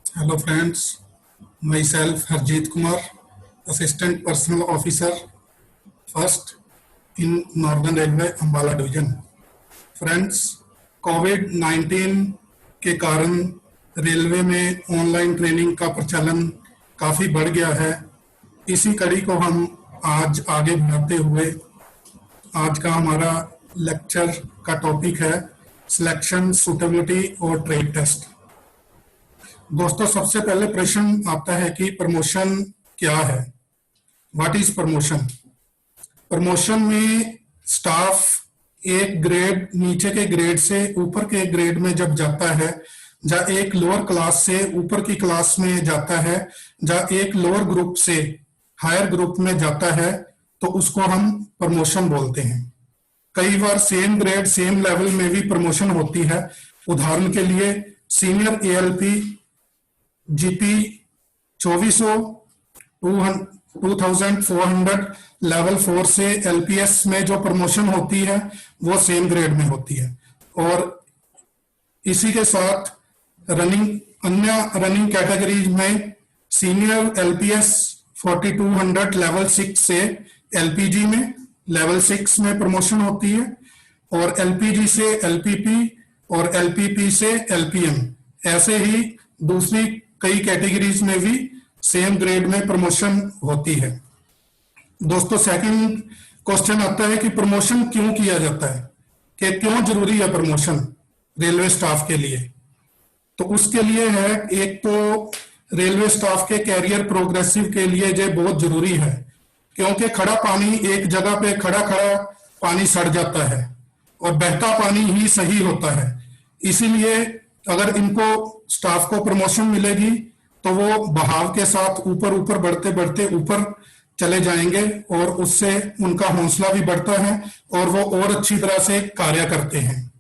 Hello friends, myself Harjeet Kumar, Assistant Personal Officer, first in Northern Railway Ambala Division. Friends, कोविड-19 के कारण railway में online training का प्रचलन काफ़ी बढ़ गया है। इसी कड़ी को हम आज आगे बढ़ाते हुए आज का हमारा लेक्चर का टॉपिक है सिलेक्शन, सूटेबिलिटी और ट्रेड टेस्ट। दोस्तों, सबसे पहले प्रश्न आता है कि प्रमोशन क्या है। What is promotion? प्रमोशन में स्टाफ एक ग्रेड नीचे के ग्रेड से ऊपर के ग्रेड में जब जाता है, या एक लोअर क्लास से ऊपर की क्लास में जाता है, या एक लोअर ग्रुप से हायर ग्रुप में जाता है, तो उसको हम प्रमोशन बोलते हैं। कई बार सेम ग्रेड सेम लेवल में भी प्रमोशन होती है। उदाहरण के लिए सीनियर एएलपी जीपी 2400 2400 लेवल 4 से एलपीएस में जो प्रमोशन होती है वो सेम ग्रेड में होती है। और इसी के साथ अन्य रनिंग कैटेगरीज में सीनियर एलपीएस 4200 लेवल 6 से एलपीजी में लेवल 6 में प्रमोशन होती है, और एलपीजी से एलपीपी और एलपीपी से एलपीएम, ऐसे ही दूसरी कई कैटेगरीज में भी सेम ग्रेड में प्रमोशन होती है। दोस्तों, सेकंड क्वेश्चन आता है कि प्रमोशन क्यों किया जाता है, कि क्यों जरूरी है प्रमोशन रेलवे स्टाफ के लिए। तो उसके लिए है, एक तो रेलवे स्टाफ के कैरियर प्रोग्रेसिव के लिए ये बहुत जरूरी है, क्योंकि खड़ा पानी एक जगह पे खड़ा पानी सड़ जाता है और बहता पानी ही सही होता है। इसीलिए अगर इनको स्टाफ को प्रमोशन मिलेगी तो वो बहाव के साथ ऊपर ऊपर बढ़ते बढ़ते ऊपर चले जाएंगे, और उससे उनका हौसला भी बढ़ता है और वो और अच्छी तरह से कार्य करते हैं।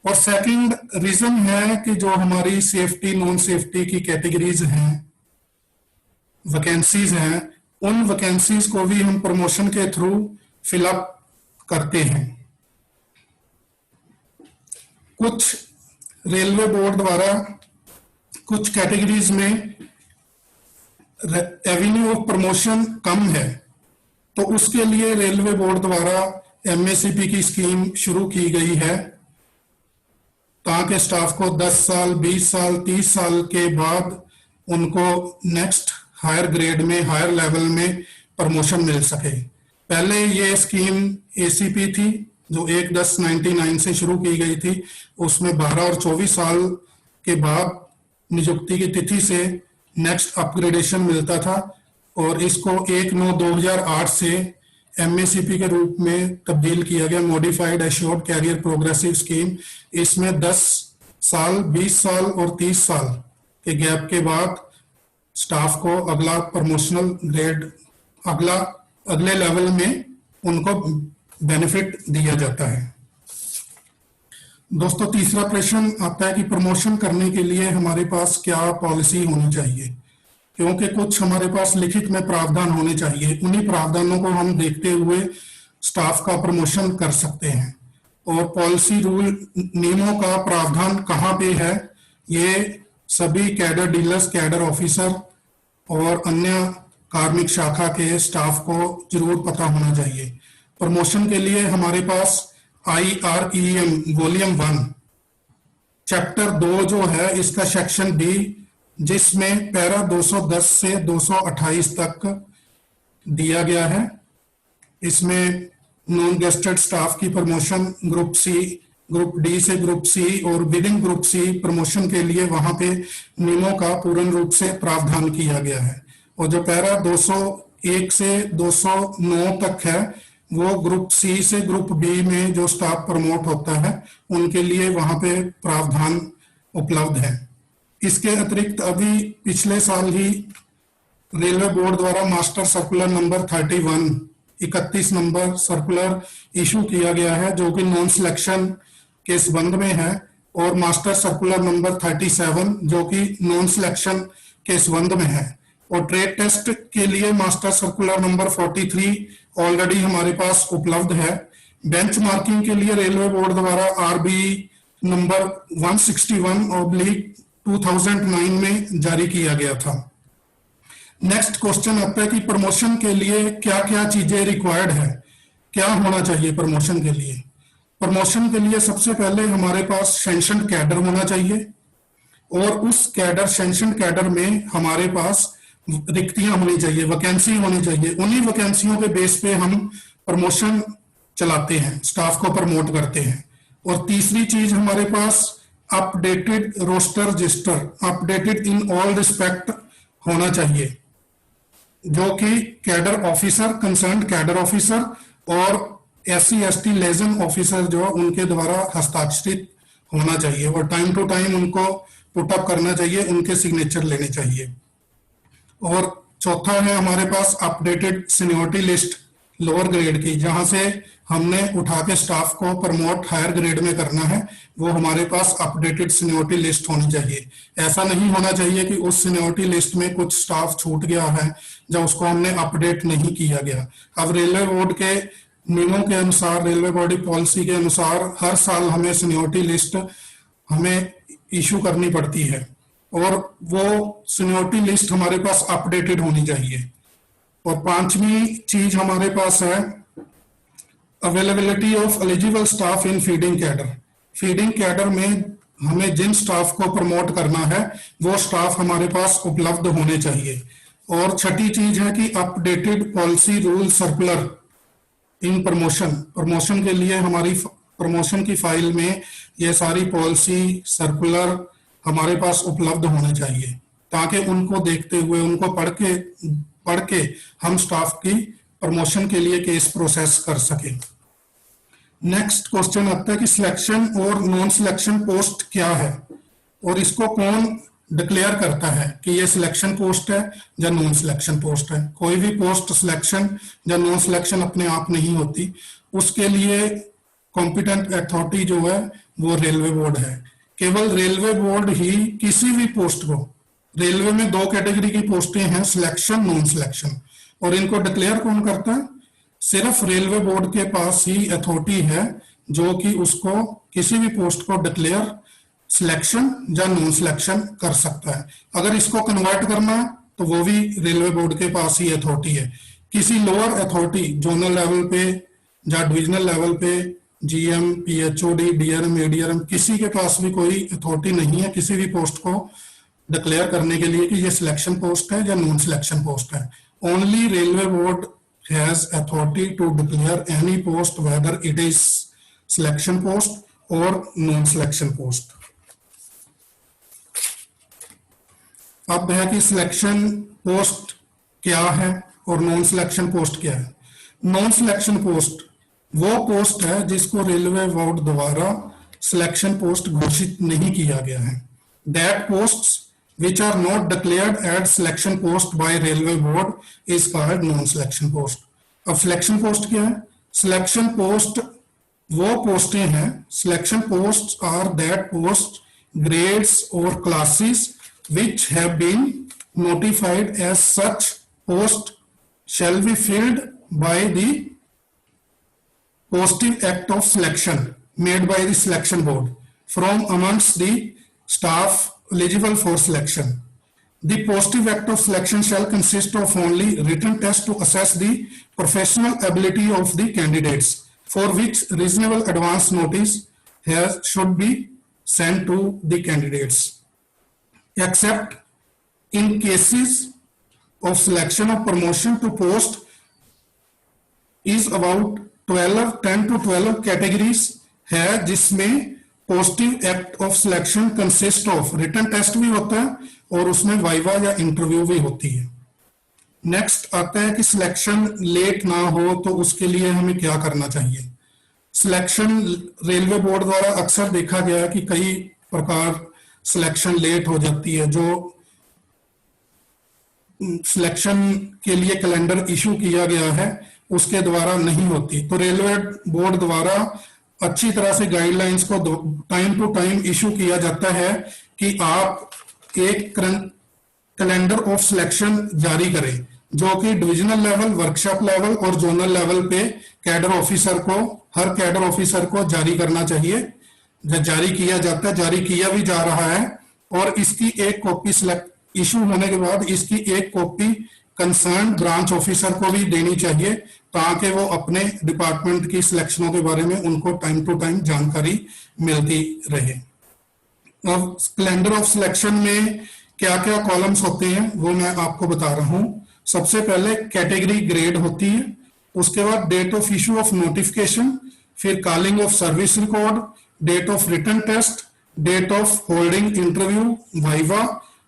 और सेकंड रीजन है कि जो हमारी सेफ्टी नॉन सेफ्टी की कैटेगरीज हैं, वैकेंसीज हैं, उन वैकेंसीज को भी हम प्रमोशन के थ्रू फिलअप करते हैं। कुछ रेलवे बोर्ड द्वारा कुछ कैटेगरीज में एवेन्यू ऑफ प्रमोशन कम है, तो उसके लिए रेलवे बोर्ड द्वारा एमएससीपी की स्कीम शुरू की गई है, ताकि स्टाफ को 10 साल 20 साल 30 साल के बाद उनको नेक्स्ट हायर ग्रेड में हायर लेवल में प्रमोशन मिल सके। पहले ये स्कीम एसीपी थी जो 1/10/99 से शुरू की गई थी। उसमें 12 और 24 साल के बाद नियुक्ति की तिथि से नेक्स्ट अपग्रेडेशन मिलता था, और इसको 1/9/2008 से एमएससीपी के रूप में तब्दील किया गया, modified assured career progressive scheme. इसमें 10 साल 20 साल और 30 साल के गैप के बाद स्टाफ को अगला प्रमोशनल ग्रेड अगले लेवल में उनको बेनिफिट दिया जाता है। दोस्तों, तीसरा प्रश्न आता है कि प्रमोशन करने के लिए हमारे पास क्या पॉलिसी होनी चाहिए, क्योंकि कुछ हमारे पास लिखित में प्रावधान होने चाहिए। उन्हीं प्रावधानों को हम देखते हुए स्टाफ का प्रमोशन कर सकते हैं। और पॉलिसी रूल नियमों का प्रावधान कहाँ पे है, ये सभी कैडर डीलर्स, कैडर ऑफिसर और अन्य कार्मिक शाखा के स्टाफ को जरूर पता होना चाहिए। प्रमोशन के लिए हमारे पास IREM वॉल्यूम 1 चैप्टर 2 जो है, इसका सेक्शन B, जिसमें पैरा 210 से 228 तक दिया गया है। इसमें नॉन गेस्टेड स्टाफ की promotion group C, group D से ग्रुप C और with in group C promotion के लिए वहां पे नियमों का पूर्ण रूप से प्रावधान किया गया है। और जो पैरा 201 से 209 तक है, वो ग्रुप C से ग्रुप B में जो स्टाफ प्रमोट होता है उनके लिए वहां पे प्रावधान उपलब्ध है। इसके अतिरिक्त अभी पिछले साल ही रेलवे बोर्ड द्वारा master circular number 31 number circular issue किया गया है, जो कि नॉन सिलेक्शन के संबंध में है, और मास्टर सर्कुलर नंबर 37 जो कि नॉन सिलेक्शन के संबंध में है। और ट्रेड टेस्ट के लिए मास्टर सर्कुलर नंबर 43 ऑलरेडी हमारे पास उपलब्ध है। बेंचमार्किंग के लिए रेलवे बोर्ड द्वारा RB नंबर 161/2009 में जारी किया गया था। नेक्स्ट क्वेश्चन आता है कि प्रमोशन के लिए क्या क्या चीजें रिक्वायर्ड है, क्या होना चाहिए प्रमोशन के लिए। प्रमोशन के लिए सबसे पहले हमारे पास सैंक्शन कैडर होना चाहिए, और उस कैडर सैंक्शन कैडर में हमारे पास रिक्तियां होनी चाहिए, वैकेंसी होनी चाहिए। उन्हीं वैकेंसियों के बेस पे हम प्रमोशन चलाते हैं, स्टाफ को प्रमोट करते हैं। और तीसरी चीज हमारे पास updated roster register, updated in all respect होना चाहिए, जो कि cadre officer, concern cadre officer और SC/ST लेजन ऑफिसर जो उनके द्वारा हस्ताक्षरित होना चाहिए, और टाइम टू टाइम उनको पुटअप करना चाहिए, उनके सिग्नेचर लेने चाहिए। और चौथा है हमारे पास updated seniority list lower grade की, जहां से हमने उठा के स्टाफ को प्रमोट हायर ग्रेड में करना है, वो हमारे पास अपडेटेड सीनियरिटी लिस्ट होनी चाहिए। ऐसा नहीं होना चाहिए कि उस सीनियरिटी लिस्ट में कुछ स्टाफ छूट गया है जब उसको हमने अपडेट नहीं किया गया। अब रेलवे बोर्ड के नियमों के अनुसार, रेलवे बॉडी पॉलिसी के अनुसार हर साल हमें सीनियरिटी लिस्ट हमें इशू करनी पड़ती है, और वो सीनियरिटी लिस्ट हमारे पास अपडेटेड होनी चाहिए। और पांचवी चीज हमारे पास है availability of eligible staff in feeding cadre. Feeding cadre में हमें जिन स्टाफ को प्रमोट करना है वो स्टाफ हमारे पास उपलब्ध होने चाहिए। और छठी चीज है कि updated policy rule circular in promotion. Promotion के लिए हमारी प्रमोशन की फाइल में ये सारी पॉलिसी सर्कुलर हमारे पास उपलब्ध होने चाहिए, ताकि उनको देखते हुए, उनको पढ़ के हम स्टाफ की प्रमोशन के लिए केस प्रोसेस कर सके। नेक्स्ट क्वेश्चन आता है कि सिलेक्शन और नॉन सिलेक्शन पोस्ट क्या है, और इसको कौन डिक्लेयर करता है कि ये सिलेक्शन पोस्ट है या नॉन सिलेक्शन पोस्ट है। कोई भी पोस्ट सिलेक्शन या नॉन सिलेक्शन अपने आप नहीं होती, उसके लिए कॉम्पिटेंट अथॉरिटी जो है वो रेलवे बोर्ड है। केवल रेलवे बोर्ड ही किसी भी पोस्ट को, रेलवे में दो कैटेगरी की पोस्टें हैं, सिलेक्शन नॉन सिलेक्शन, और इनको डिक्लेयर कौन करता है? सिर्फ रेलवे बोर्ड के पास ही अथॉरिटी है जो कि उसको किसी भी पोस्ट को डिक्लेयर सिलेक्शन या नॉन सिलेक्शन कर सकता है। अगर इसको कन्वर्ट करना है तो वो भी रेलवे बोर्ड के पास ही अथॉरिटी है। किसी लोअर अथॉरिटी, जोनल लेवल पे या डिविजनल लेवल पे, GM, PHOD, DRM, ADRM, किसी के पास भी कोई अथॉरिटी नहीं है किसी भी पोस्ट को डिक्लेयर करने के लिए कि ये सिलेक्शन पोस्ट है या नॉन सिलेक्शन पोस्ट है। Only railway board has authority to declare any post whether it is selection post और नॉन सिलेक्शन पोस्ट। अब है कि सिलेक्शन पोस्ट क्या है और नॉन सिलेक्शन पोस्ट क्या है। नॉन सिलेक्शन पोस्ट वो पोस्ट है जिसको रेलवे बोर्ड द्वारा सिलेक्शन पोस्ट घोषित नहीं किया गया है। That posts which are not declared as selection post by railway board is called non selection post। अब सिलेक्शन पोस्ट क्या है? सिलेक्शन पोस्ट वो पोस्टें हैं, selection post are that post grades और classes which have been notified as such post shall be filled by the positive act of selection made by the selection board from amongst the staff eligible for selection। The positive act of selection shall consist of only written test to assess the professional ability of the candidates, for which reasonable advance notice should be sent to the candidates, except in cases of selection of promotion to post is about 10 to 12 categories है, जिसमें positive act of selection consist of written test भी होता है और उसमें viva या interview भी होती है। नेक्स्ट आता है कि सिलेक्शन लेट ना हो तो उसके लिए हमें क्या करना चाहिए। सिलेक्शन रेलवे बोर्ड द्वारा अक्सर देखा गया है कि कई प्रकार सिलेक्शन लेट हो जाती है, जो सिलेक्शन के लिए कैलेंडर इशू किया गया है उसके द्वारा नहीं होती। तो रेलवे बोर्ड द्वारा अच्छी तरह से गाइडलाइंस को टाइम टू टाइम इशू किया जाता है कि आप एक कैलेंडर ऑफ सिलेक्शन जारी करें, जो कि डिविजनल लेवल, वर्कशॉप लेवल और जोनल लेवल पे कैडर ऑफिसर को, हर कैडर ऑफिसर को जारी करना चाहिए, जब जारी किया जाता है, जारी किया भी जा रहा है, और इसकी एक कॉपी सिलेक्ट इशू होने के बाद इसकी एक कॉपी कंसर्न ब्रांच ऑफिसर को भी देनी चाहिए, ताकि वो अपने डिपार्टमेंट की सिलेक्शनों के बारे में उनको टाइम टू टाइम जानकारी मिलती रहे। अब कैलेंडर ऑफ सिलेक्शन में क्या क्या कॉलम्स होते हैं वो मैं आपको बता रहा हूं। सबसे पहले कैटेगरी ग्रेड होती है, उसके बाद date of issue of notification, फिर calling of service record, date of written test, date of holding interview viva,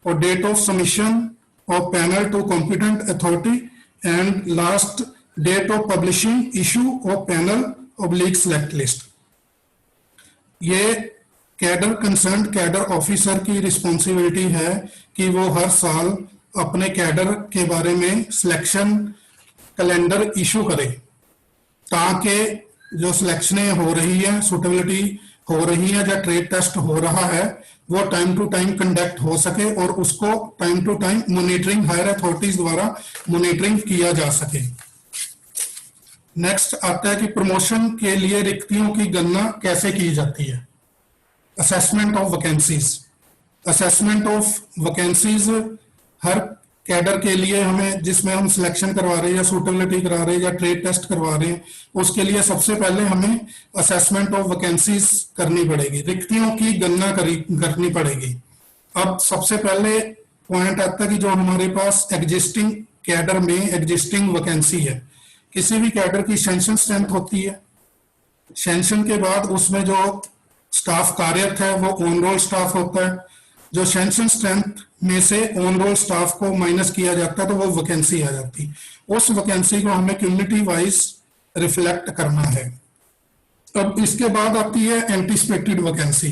और date of submission of panel to competent authority, and last date of publishing issue of panel oblique select list. ये cadre concern cadre officer की responsibility है कि वो हर साल अपने cadre के बारे में सिलेक्शन कैलेंडर इशू करे, ताकि जो सिलेक्शनें हो रही है, सुटेबिलिटी हो रही है या ट्रेड टेस्ट हो रहा है, वो टाइम टू टाइम कंडक्ट हो सके और उसको time to time monitoring higher authorities द्वारा मॉनिटरिंग किया जा सके। नेक्स्ट आता है कि प्रमोशन के लिए रिक्तियों की गणना कैसे की जाती है। Assessment of vacancies. Assessment of vacancies her cadre के लिए हमें, जिसमें हम सिलेक्शन करवा रहे हैं या सूटेबिलिटी करा रहे हैं या ट्रेड टेस्ट करवा रहे हैं, उसके लिए सबसे पहले हमें असेसमेंट ऑफ वैकेंसीज करनी पड़ेगी, रिक्तियों की गणना करनी पड़ेगी। अब सबसे पहले पॉइंट आता है कि जो हमारे पास एग्जिस्टिंग कैडर में एग्जिस्टिंग वैकेंसी है, किसी भी कैडर की सेंशन स्ट्रेंथ होती है, सेंशन के बाद उसमें जो स्टाफ कार्यरत है वो ऑन रोल स्टाफ होता है, जो सेंशन स्ट्रेंथ में से ऑन रोल स्टाफ को माइनस किया जाता है तो वो वैकेंसी आ जाती है। उस वैकेंसी को हमें कम्युनिटी वाइज रिफ्लेक्ट करना है। अब इसके बाद आती है एंटीसिपेटेड वैकेंसी।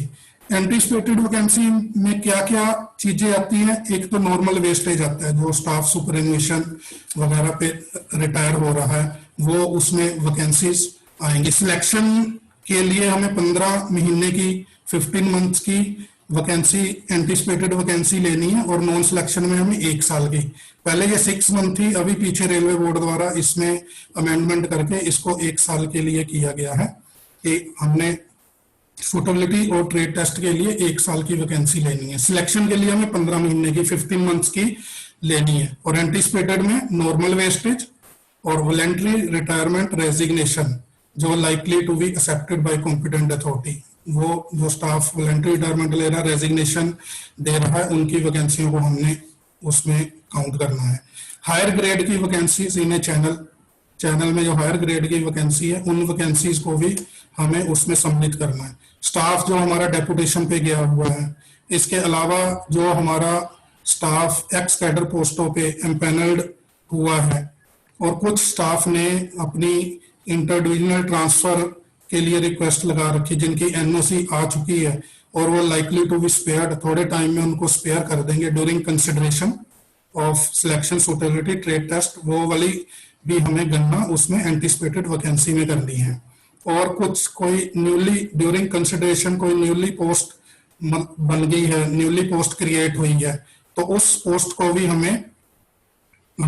एंटीसिपेटेड वैकेंसी में क्या क्या चीजें आती हैं। एक तो नॉर्मल वेस्टेज आता है, जो स्टाफ सुपरएनुएशन वगैरह पे रिटायर हो रहा है वो उसमें वैकेंसीज आएंगी। सिलेक्शन के लिए हमें 15 महीने की 15 मंथ्स की वैकेंसी एंटीसिपेटेड वैकेंसी लेनी है, और नॉन सिलेक्शन में हमें 1 साल की। पहले ये 6 मंथ थी, अभी पीछे रेलवे बोर्ड द्वारा इसमें अमेंडमेंट करके इसको 1 साल के लिए किया गया है कि हमने सूटेबिलिटी और ट्रेड टेस्ट के लिए 1 साल की वैकेंसी लेनी है। सिलेक्शन के लिए हमें 15 महीने की 15 मंथ्स की लेनी है, और एंटीसिपेटेड में नॉर्मल वेस्टेज और वॉलंटरी रिटायरमेंट रेजिग्नेशन जो likely to be accepted by competent authority, वो जो स्टाफ वॉलंटरी रिटायरमेंट ले रहा है, रेजिग्नेशन दे रहा है, उनकी वैकेंसियों को हमने उसमें काउंट करना है। हायर ग्रेड की वैकेंसीज इन्हें चैनल में जो हायर ग्रेड की वैकेंसी है उन वैकेंसीज को भी हमें उसमें सम्मिलित करना है। स्टाफ जो हमारा डेपुटेशन पे गया हुआ है, इसके अलावा जो हमारा स्टाफ एक्स कैडर पोस्टों पे एम्पैनल्ड हुआ है, और कुछ स्टाफ ने अपनी इंटर डिविजनल ट्रांसफर के लिए रिक्वेस्ट लगा रखी जिनकी एनओसी आ चुकी है और वो लाइकली टू बी स्पेयर्ड, थोड़े टाइम में उनको स्पेयर कर देंगे during consideration of selection suitability trade test, वो वाली भी हमें गणना उसमें एंटीसिपेटेड वैकेंसी में करनी है। और कुछ कोई न्यूली ड्यूरिंग कंसिडरेशन कोई न्यूली पोस्ट बन गई है, न्यूली पोस्ट क्रिएट हुई है, तो उस पोस्ट को भी हमें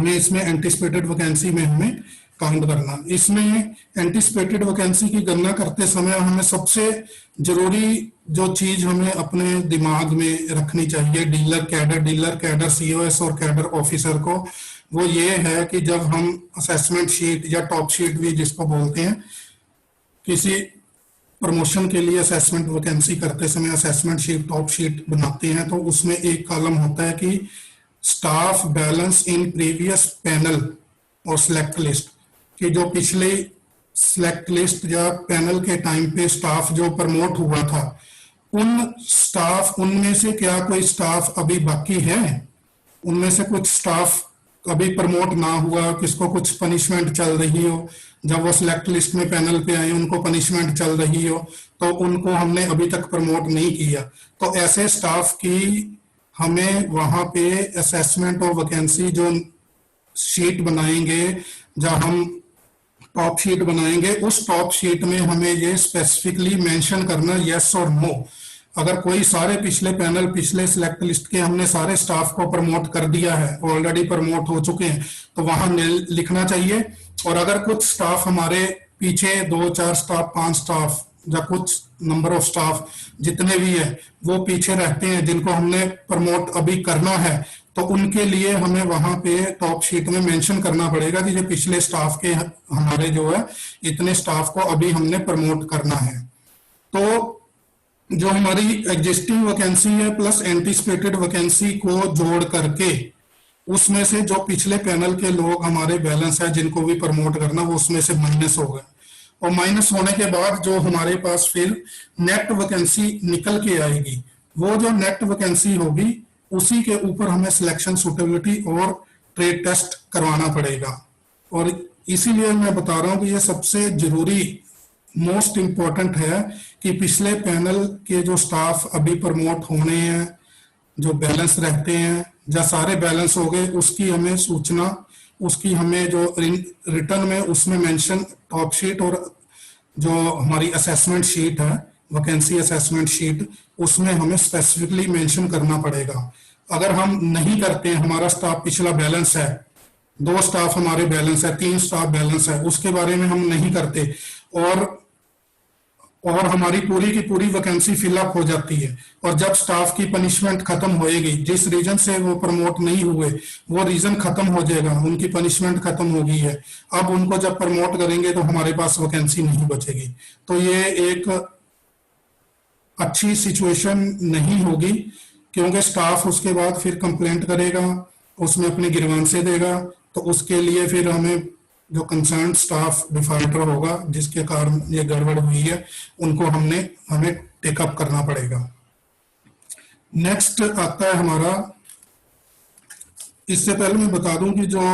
इसमें एंटीसिपेटेड वैकेंसी में हमें काउंट करना। इसमें एंटीसिपेटेड वैकेंसी की गणना करते समय हमें सबसे जरूरी जो चीज हमें अपने दिमाग में रखनी चाहिए डीलर कैडर सीओएस और कैडर ऑफिसर को, वो ये है कि जब हम असेसमेंट शीट या टॉप शीट भी जिसको बोलते हैं, किसी प्रमोशन के लिए असेसमेंट वैकेंसी करते समय असेसमेंट शीट टॉप शीट बनाते हैं, तो उसमें एक कॉलम होता है कि staff balance in previous panel और सिलेक्ट लिस्ट, कि जो पिछले सिलेक्ट लिस्ट या पैनल के टाइम पे स्टाफ जो प्रमोट हुआ था, उनमें से क्या कोई स्टाफ अभी बाकी है, उनमें से कुछ स्टाफ अभी प्रमोट ना हुआ, किसको कुछ पनिशमेंट चल रही हो, जब वो सिलेक्ट लिस्ट में पैनल पे आए उनको पनिशमेंट चल रही हो, तो उनको हमने अभी तक प्रमोट नहीं किया, तो ऐसे स्टाफ की हमें वहां पे असेसमेंट ऑफ वैकेंसी जो शीट बनाएंगे, जब हम टॉप शीट बनाएंगे, उस टॉप शीट में हमें ये स्पेसिफिकली मेंशन करना यस और नो। अगर कोई सारे पिछले पैनल पिछले सिलेक्ट लिस्ट के हमने सारे स्टाफ को प्रमोट कर दिया है, ऑलरेडी प्रमोट हो चुके हैं, तो वहां लिखना चाहिए। और अगर कुछ स्टाफ हमारे पीछे 2 4 स्टाफ 5 स्टाफ या कुछ नंबर ऑफ स्टाफ जितने भी है वो पीछे रहते हैं जिनको हमने प्रमोट अभी करना है, तो उनके लिए हमें वहां पे टॉप शीट में मेंशन करना पड़ेगा कि जो पिछले स्टाफ के हमारे जो है इतने स्टाफ को अभी हमने प्रमोट करना है। तो जो हमारी एग्जिस्टिंग वैकेंसी है प्लस एंटिसिपेटेड वैकेंसी को जोड़ करके उसमें से जो पिछले पैनल के लोग हमारे बैलेंस है जिनको भी प्रमोट करना वो उसमें से माइनस हो गए, और माइनस होने के बाद जो हमारे पास फिर नेट वैकेंसी निकल के आएगी, वो जो नेट वैकेंसी होगी उसी के ऊपर हमें सिलेक्शन सुटेबिलिटी और ट्रेड टेस्ट करवाना पड़ेगा। और इसीलिए मैं बता रहा हूं कि ये सबसे जरूरी मोस्ट इम्पोर्टेंट है कि पिछले पैनल के जो स्टाफ अभी प्रमोट होने हैं, जो बैलेंस रहते हैं या सारे बैलेंस हो गए, उसकी हमें सूचना, उसकी हमें जो रिटर्न में उसमें मेंशन टॉप शीट और जो हमारी असेसमेंट शीट है वैकेंसी असेसमेंट शीट उसमें हमें स्पेसिफिकली मेंशन करना पड़ेगा। अगर हम नहीं करते, हमारा स्टाफ पिछला बैलेंस है, 2 स्टाफ हमारे बैलेंस है, 3 स्टाफ बैलेंस है, उसके बारे में हम नहीं करते और हमारी पूरी की पूरी वैकेंसी फिलअप हो जाती है, और जब स्टाफ की पनिशमेंट खत्म होएगी, जिस रीजन से वो प्रमोट नहीं हुए वो रीजन खत्म हो जाएगा, उनकी पनिशमेंट खत्म हो गई है, अब उनको जब प्रमोट करेंगे तो हमारे पास वैकेंसी नहीं बचेगी। तो ये एक अच्छी सिचुएशन नहीं होगी, क्योंकि स्टाफ उसके बाद फिर कंप्लेंट करेगा, उसमें अपनी गिरवांसे देगा, तो उसके लिए फिर हमें जो कंसर्न स्टाफ डिफॉल्टर होगा जिसके कारण ये गड़बड़ हुई है उनको हमें टेकअप करना पड़ेगा। नेक्स्ट आता है हमारा, इससे पहले मैं बता दूं कि जो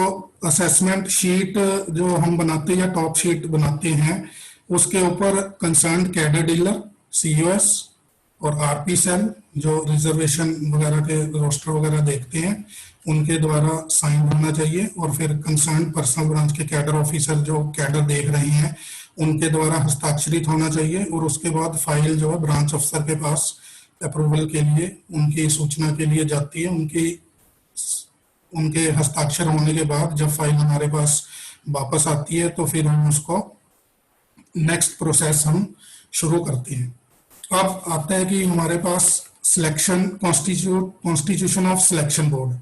असेसमेंट शीट जो हम बनाते हैं या टॉप शीट बनाते हैं उसके ऊपर कंसर्न कैडर डीलर, सीओएस और आरपी सेल जो रिजर्वेशन वगैरह के रोस्टर वगैरह देखते हैं उनके द्वारा साइन होना चाहिए, और फिर कंसर्न पर्सनल ब्रांच के कैडर ऑफिसर जो कैडर देख रहे हैं उनके द्वारा हस्ताक्षरित होना चाहिए, और उसके बाद फाइल जो है ब्रांच अफसर के पास अप्रूवल के लिए उनकी सूचना के लिए जाती है। उनके हस्ताक्षर होने के बाद जब फाइल हमारे पास वापस आती है तो फिर हम उसको नेक्स्ट प्रोसेस हम शुरू करते हैं। अब आता है कि हमारे पास selection constitution of selection board.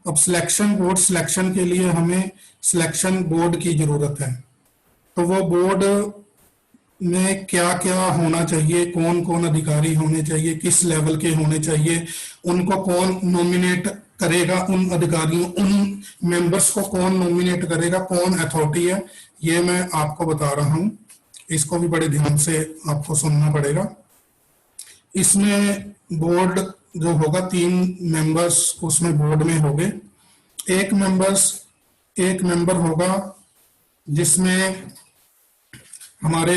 अब सिलेक्शन बोर्ड सिलेक्शन के लिए हमें सिलेक्शन बोर्ड की जरूरत है, तो वो बोर्ड में क्या क्या होना चाहिए, कौन कौन अधिकारी होने चाहिए, किस लेवल के होने चाहिए, उनको कौन नॉमिनेट करेगा, उन अधिकारियों उन मेंबर्स को कौन नॉमिनेट करेगा, कौन अथॉरिटी है, ये मैं आपको बता रहा हूं। इसको भी बड़े ध्यान से आपको सुनना पड़ेगा। इसमें बोर्ड जो होगा 3 मेंबर्स उसमें बोर्ड में होंगे। एक मेंबर होगा जिसमें हमारे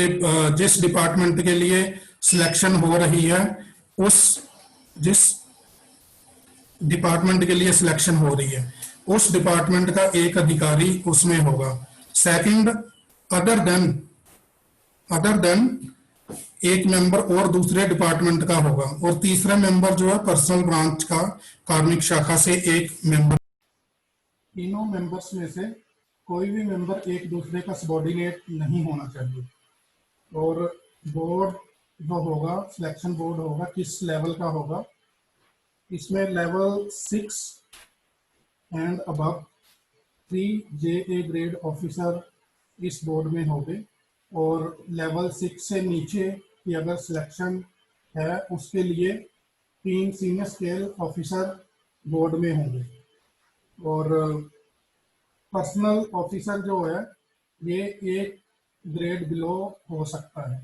जिस डिपार्टमेंट के लिए सिलेक्शन हो रही है उस जिस डिपार्टमेंट के लिए सिलेक्शन हो रही है उस डिपार्टमेंट का एक अधिकारी उसमें होगा। सेकंड, अदर देन एक मेंबर और दूसरे डिपार्टमेंट का होगा, और तीसरा मेंबर जो है पर्सनल ब्रांच का कार्मिक शाखा से एक मेंबर। तीनों मेंबर्स में से कोई भी मेंबर एक दूसरे का सबॉर्डिनेट नहीं होना चाहिए। और बोर्ड जो होगा सिलेक्शन बोर्ड होगा किस लेवल का होगा, इसमें level 6 and above 3 JA grade officer इस बोर्ड में होंगे, और लेवल 6 से नीचे की अगर सिलेक्शन है उसके लिए 3 सीनियर स्केल ऑफिसर बोर्ड में होंगे। और पर्सनल ऑफिसर जो है ये एक ग्रेड बिलो हो सकता है,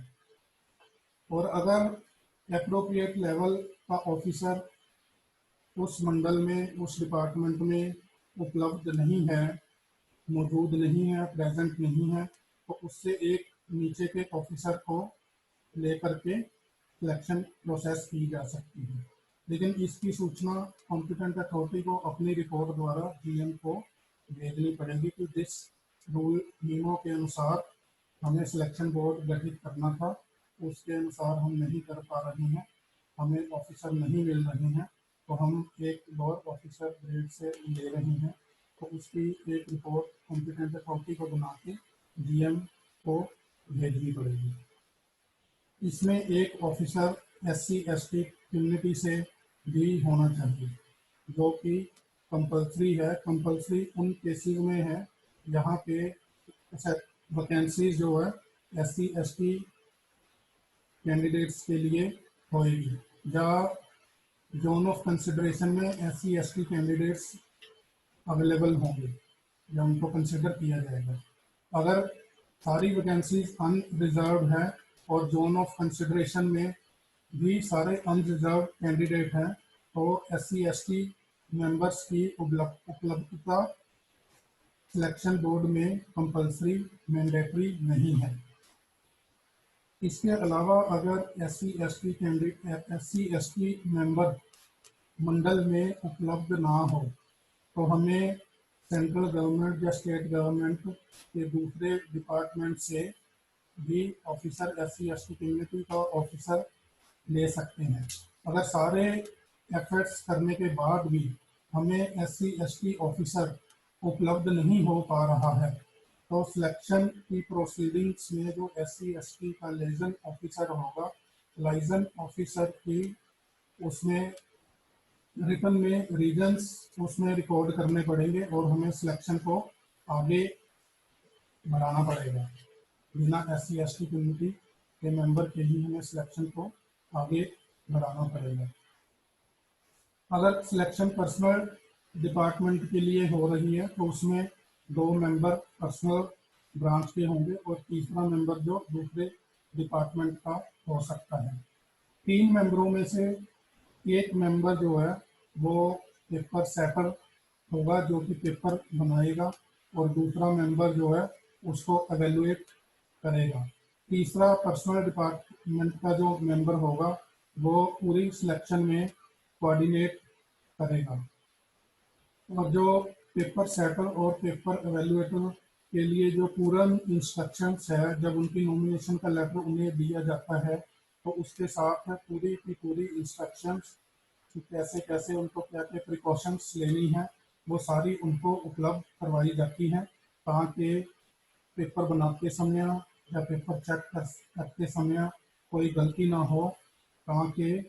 और अगर एप्रोप्रिएट लेवल का ऑफिसर उस मंडल में उस डिपार्टमेंट में उपलब्ध नहीं है, मौजूद नहीं है, प्रेजेंट नहीं है, तो उससे एक नीचे के ऑफिसर को लेकर के सिलेक्शन प्रोसेस की जा सकती है। लेकिन इसकी सूचना कॉम्पिटेंट अथॉरिटी को अपनी रिपोर्ट द्वारा GM को भेजनी पड़ेगी कि जिस रूल नियमों के अनुसार हमें सिलेक्शन बोर्ड गठित करना था उसके अनुसार हम नहीं कर पा रहे हैं, हमें ऑफिसर नहीं मिल रहे हैं, तो हम एक और ऑफिसर ग्रेड से ले रहे हैं, तो उसकी एक रिपोर्ट कॉम्पिटेंट अथॉरिटी को बना के GM को भेजनी पड़ेगी। इसमें एक ऑफिसर SC/ST कम्युनिटी से भी होना चाहिए, जो कि कंपलसरी है। कंपलसरी उन केसेस में है जहाँ पे वैकेंसीज जो है SC/ST कैंडिडेट्स के लिए होएगी, जहाँ जोन ऑफ कंसिडरेशन में SC/ST कैंडिडेट्स अवेलेबल होंगे या उनको कंसिडर किया जाएगा। अगर सारी वैकेंसीज अनरिजर्व है और जोन ऑफ कंसिडरेशन में भी सारे अनरिजर्व कैंडिडेट हैं, तो SC/ST मेंबर्स की उपलब्धता सिलेक्शन बोर्ड में कंपलसरी मैंडेटरी नहीं है। इसके अलावा अगर SC/ST मेंबर मंडल में उपलब्ध ना हो तो हमें सेंट्रल गवर्नमेंट या स्टेट गवर्नमेंट के दूसरे डिपार्टमेंट से भी ऑफिसर SC/ST कम्युनिटी का ऑफिसर ले सकते हैं। अगर सारे एफर्ट्स करने के बाद भी हमें SC/ST ऑफिसर उपलब्ध नहीं हो पा रहा है, तो सिलेक्शन की प्रोसीडिंग्स में जो SC/ST का लाइजन ऑफिसर होगा, लाइजन ऑफिसर की उसमें रिटर्न में रीजंस उसमें रिकॉर्ड करने पड़ेंगे और हमें सिलेक्शन को आगे बढ़ाना पड़ेगा। बिना SC/ST कम्युनिटी के मेंबर के ही हमें सिलेक्शन को आगे बढ़ाना पड़ेगा। अगर सिलेक्शन पर्सनल डिपार्टमेंट के लिए हो रही है तो उसमें 2 मेंबर पर्सनल ब्रांच के होंगे और तीसरा मेंबर जो दूसरे डिपार्टमेंट का हो सकता है। 3 मेंबरों में से एक मेंबर जो है वो पेपर सेटर होगा, जो कि पेपर बनाएगा, और दूसरा मेंबर जो है उसको एवेलुएट करेगा। तीसरा पर्सनल डिपार्टमेंट का जो मेंबर होगा वो पूरी सिलेक्शन में कोऑर्डिनेट करेगा। और जो पेपर सेटर और पेपर एवेलुएटर के लिए जो पूरा इंस्ट्रक्शंस है, जब उनकी नॉमिनेशन का लेटर उन्हें दिया जाता है तो उसके साथ पूरी की पूरी इंस्ट्रक्शंस कि कैसे कैसे उनको क्या क्या प्रिकॉशंस लेनी है वो सारी उनको उपलब्ध करवाई जाती हैं, ताकि पेपर बनाते समय या पेपर चेक करते समय कोई गलती ना हो, ताकि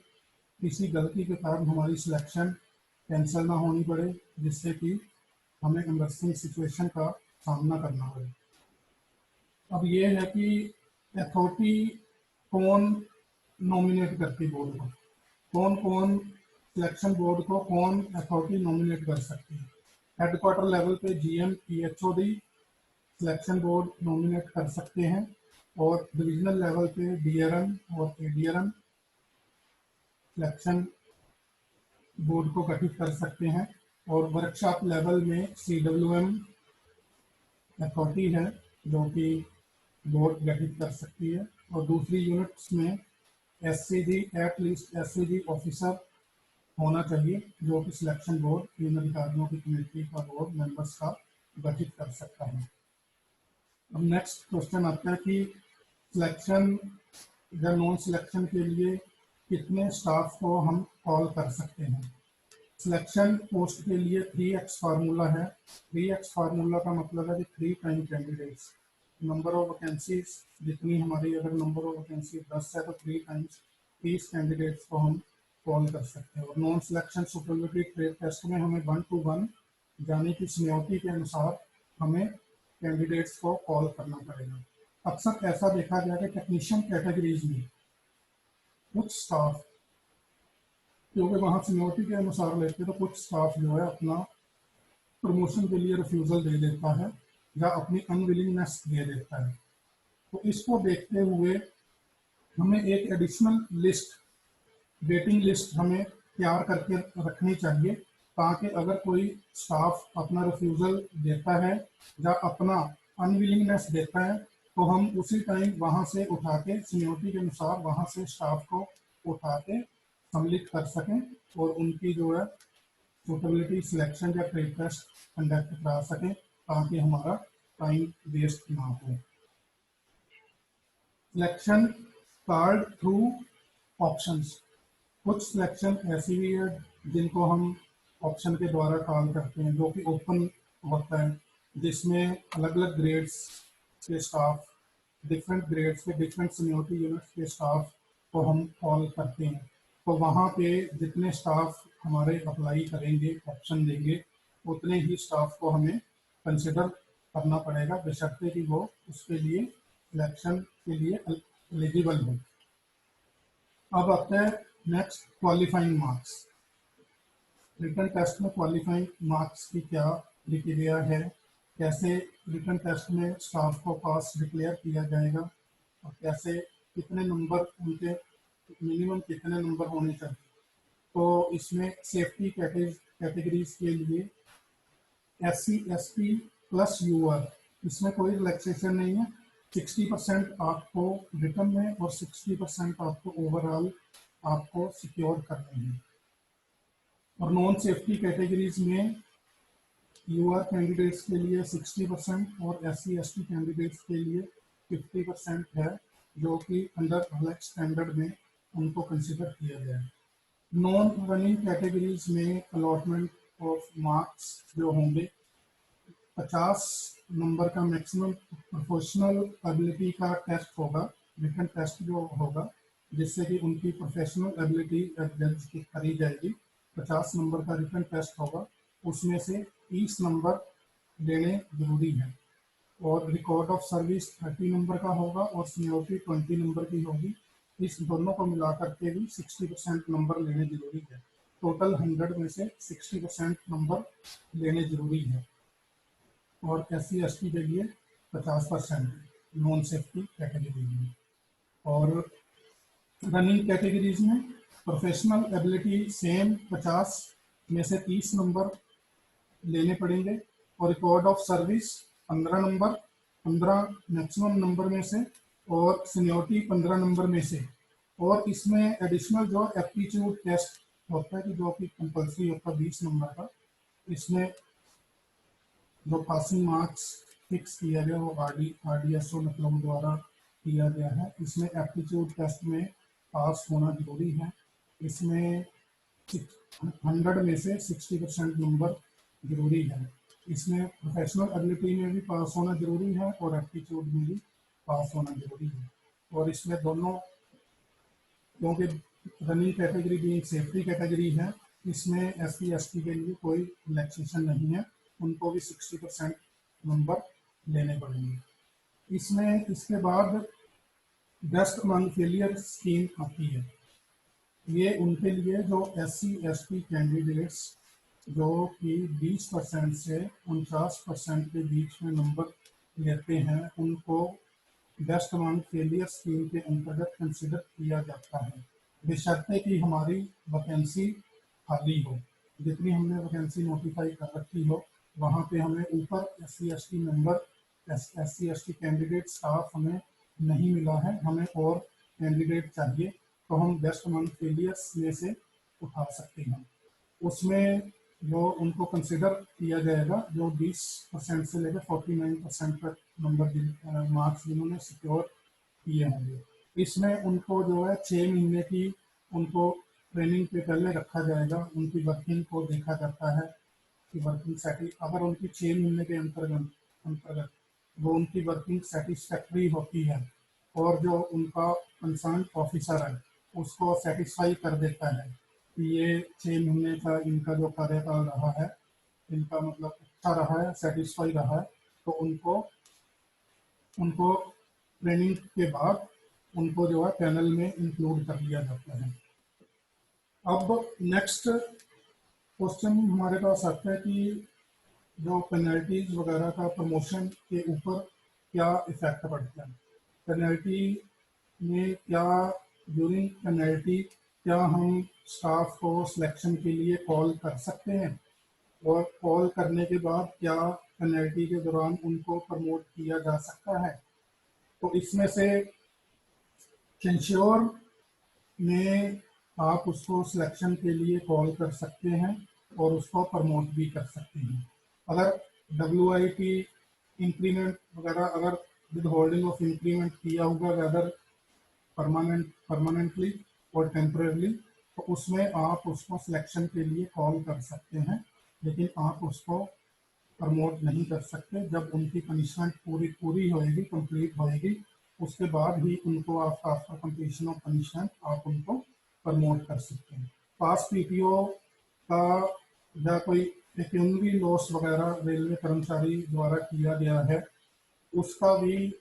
किसी गलती के कारण हमारी सिलेक्शन कैंसिल ना होनी पड़े, जिससे कि हमें एम्बैरेसिंग सिचुएशन का सामना करना पड़े। अब ये है कि अथॉरिटी कौन नॉमिनेट करती बोर्ड को, कौन कौन सिलेक्शन बोर्ड को कौन अथॉरिटी नॉमिनेट कर सकती है। हेडक्वार्टर लेवल पे GM PHOD selection board nominate कर सकते हैं, और डिविजनल लेवल पे DRM और ADRM सिलेक्शन बोर्ड को गठित कर सकते हैं, और वर्कशॉप लेवल में CWM अथॉरिटी है जो कि बोर्ड गठित कर सकती है, और दूसरी यूनिट्स में SCG एटलीस्ट SCG ऑफिसर होना चाहिए जो कि सिलेक्शन बोर्ड 3 अधिकारियों की कमेटी का बोर्ड मेंबर्स का गठित कर सकता है। अब नेक्स्ट क्वेश्चन आता है कि सिलेक्शन या नॉन सिलेक्शन के लिए कितने स्टाफ को हम कॉल कर सकते हैं। सिलेक्शन पोस्ट के लिए 3x फार्मूला है। 3x फार्मूला का मतलब है कि 3 time candidates, number of vacancies जितनी हमारी, अगर नंबर ऑफ वैकेंसी 10 है तो 3 टाइम्स 30 कैंडिडेट्स को हम कॉल कर सकते हैं। और नॉन सिलेक्शन सुपरविटरी ट्रेड टेस्ट में हमें 1 to 1 यानी कि सीनियरिटी के अनुसार हमें कैंडिडेट्स को कॉल करना पड़ेगा। अक्सर ऐसा देखा गया कि टेक्नीशियन कैटेगरीज में कुछ स्टाफ, क्योंकि वहाँ सीनियरिटी के अनुसार लेते तो कुछ स्टाफ जो है अपना प्रमोशन के लिए रिफ्यूजल दे देता है या अपनी अनविलिंगनेस दे देता है। तो इसको देखते हुए हमें एक एडिशनल लिस्ट, वेटिंग लिस्ट हमें तैयार करके रखनी चाहिए, ताकि अगर कोई स्टाफ अपना रिफ्यूजल देता है या अपना अनविलिंगनेस देता है तो हम उसी टाइम वहां से उठा के सीनियरिटी के अनुसार वहां से स्टाफ को उठा के सम्मिलित कर सकें और उनकी जो है सूटेबिलिटी सिलेक्शन या ट्रेड टेस्ट कंडक्ट करा सकें, ताकि हमारा टाइम वेस्ट ना हो। सिलेक्शन कार्ड थ्रू ऑप्शंस, कुछ सिलेक्शन ऐसी भी है जिनको हम ऑप्शन के द्वारा कॉल करते हैं, जो कि ओपन होता है, जिसमें अलग अलग ग्रेड्स के स्टाफ डिफरेंट ग्रेड्स के डिफरेंट सीनियरिटी यूनिट्स के स्टाफ को हम कॉल करते हैं, तो वहाँ पे जितने स्टाफ हमारे अप्लाई करेंगे, ऑप्शन देंगे, उतने ही स्टाफ को हमें कंसिडर करना पड़ेगा, बशर्ते कि वो उसके लिए सिलेक्शन के लिए एलिजिबल हो। अब आते हैं next qualifying marks. Written test में क्वालिफाइंग मार्क्स की क्या प्रक्रिया है, कैसे रिटन टेस्ट में स्टाफ को पास डिक्लेयर किया जाएगा, और कैसे कितने नंबर उनके मिनिमम कितने नंबर होने चाहिए। तो इसमें सेफ्टी कैटेगरीज के लिए SC ST प्लस यूआर, इसमें कोई रिलैक्सेशन नहीं है। 60% आपको रिटन में और 60% आपको ओवरऑल आपको सिक्योर करने हैं। और नॉन सेफ्टी कैटेगरीज में यूआर कैंडिडेट्स के लिए 60% और SC ST कैंडिडेट्स के लिए 50% है, जो कि अंडर अलग स्टैंडर्ड में उनको कंसिडर किया गया है। नॉन रनिंग कैटेगरीज में अलॉटमेंट ऑफ मार्क्स जो होंगे 50 नंबर का मैक्सिमम प्रोफेशनल एबिलिटी का टेस्ट होगा, रिटन टेस्ट जो होगा, जिससे कि उनकी प्रोफेशनल एबिलिटी जज की करी जाएगी। 50 नंबर का रिटन टेस्ट होगा, उसमें से 30 नंबर लेने जरूरी है। और रिकॉर्ड ऑफ सर्विस 30 नंबर का होगा और सीनियरिटी 20 नंबर की होगी। इस दोनों को मिलाकर के भी 60% नंबर लेने जरूरी है। टोटल 100 में से 60% नंबर लेने जरूरी है। और SC ST के लिए 50% नॉन सेफ्टी कैटेगरी में। और रनिंग कैटेगरीज में प्रोफेशनल एबिलिटी सेम 50 में से 30 नंबर लेने पड़ेंगे, और record of service 15 number, 15 maximum number में से, और सीनियरिटी 15 नंबर में से। और इसमें एडिशनल जो एप्टीट्यूड टेस्ट होता है कि जो कि कंपल्सरी होता है 20 नंबर का, इसमें जो पासिंग मार्क्स फिक्स किया गया वो RDSO मतलब द्वारा किया गया है। इसमें एप्टीट्यूड टेस्ट में पास होना जरूरी है। इसमें 100 में से 60% नंबर जरूरी है। इसमें प्रोफेशनल एबिलिटी में भी पास होना जरूरी है और एप्टीट्यूड में भी पास होना जरूरी है। और इसमें दोनों, क्योंकि रनिंग कैटेगरी भी सेफ्टी कैटेगरी है, इसमें SC ST के लिए कोई रिलैक्सेशन नहीं है, उनको भी 60% नंबर लेने पड़ेंगे। इसमें इसके बाद बेस्ट अमंग फेलियर स्कीम आती है। ये उनके लिए जो SC ST कैंडिडेट्स जो कि 20% से 49% के बीच में नंबर लेते हैं, उनको बेस्ट अमंग फेलियर स्कीम के अंतर्गत कंसिडर किया जाता है, बशर्ते कि हमारी वैकेंसी खाली हो। जितनी हमने वैकेंसी नोटिफाई कर रखी हो, वहाँ पे हमें ऊपर SC ST member SC ST candidate staff हमें नहीं मिला है, हमें और कैंडिडेट चाहिए, तो हम बेस्ट अमंग फेलियर्स में से उठा सकते हैं। उसमें जो उनको कंसिडर किया जाएगा, जो 20% से लेकर 49% तक नंबर मार्क्स जिन्होंने सिक्योर किए होंगे। इसमें उनको जो है 6 महीने की उनको ट्रेनिंग पे पहले रखा जाएगा। उनकी वर्किंग को देखा जाता है कि वर्किंग सेटिंग, अगर उनकी 6 महीने के अंतर्गत वो उनकी वर्किंग सेटिस्फैक्ट्री होती है और जो उनका कंसर्न ऑफिसर है उसको सेटिस्फाई कर देता है कि ये 6 महीने का इनका जो कार्यकाल रहा है, इनका मतलब अच्छा रहा है, सेटिस्फाई रहा है, तो उनको ट्रेनिंग के बाद उनको जो है पैनल में इंक्लूड कर लिया जाता है। अब नेक्स्ट क्वेश्चन हमारे पास आता है कि जो पेनल्टीज वगैरह का प्रमोशन के ऊपर क्या इफेक्ट पड़ता है। पेनल्टी में क्या ड्यूरिंग पेनल्टी क्या हम स्टाफ को सिलेक्शन के लिए कॉल कर सकते हैं, और कॉल करने के बाद क्या पेनल्टी के दौरान उनको प्रमोट किया जा सकता है। तो इसमें से इंश्योर में आप उसको सिलेक्शन के लिए कॉल कर सकते हैं और उसको प्रमोट भी कर सकते हैं। अगर WIP इंक्रीमेंट वगैरह अगर विद होल्डिंग ऑफ इंक्रीमेंट किया हुआ वेदर परमानेंटली और टेम्परेली, तो उसमें आप उसको सिलेक्शन के लिए कॉल कर सकते हैं, लेकिन आप उसको प्रमोट नहीं कर सकते। जब उनकी पनिशमेंट पूरी होएगी, कंप्लीट होएगी, उसके बाद ही उनको आप आफ्टर कंप्लीशन ऑफ पनिशमेंट आप उनको प्रमोट कर सकते हैं। पास पीपीओ का या कोई पेक्यूनरी लॉस वगैरह रेलवे कर्मचारी द्वारा किया गया है, उसका भी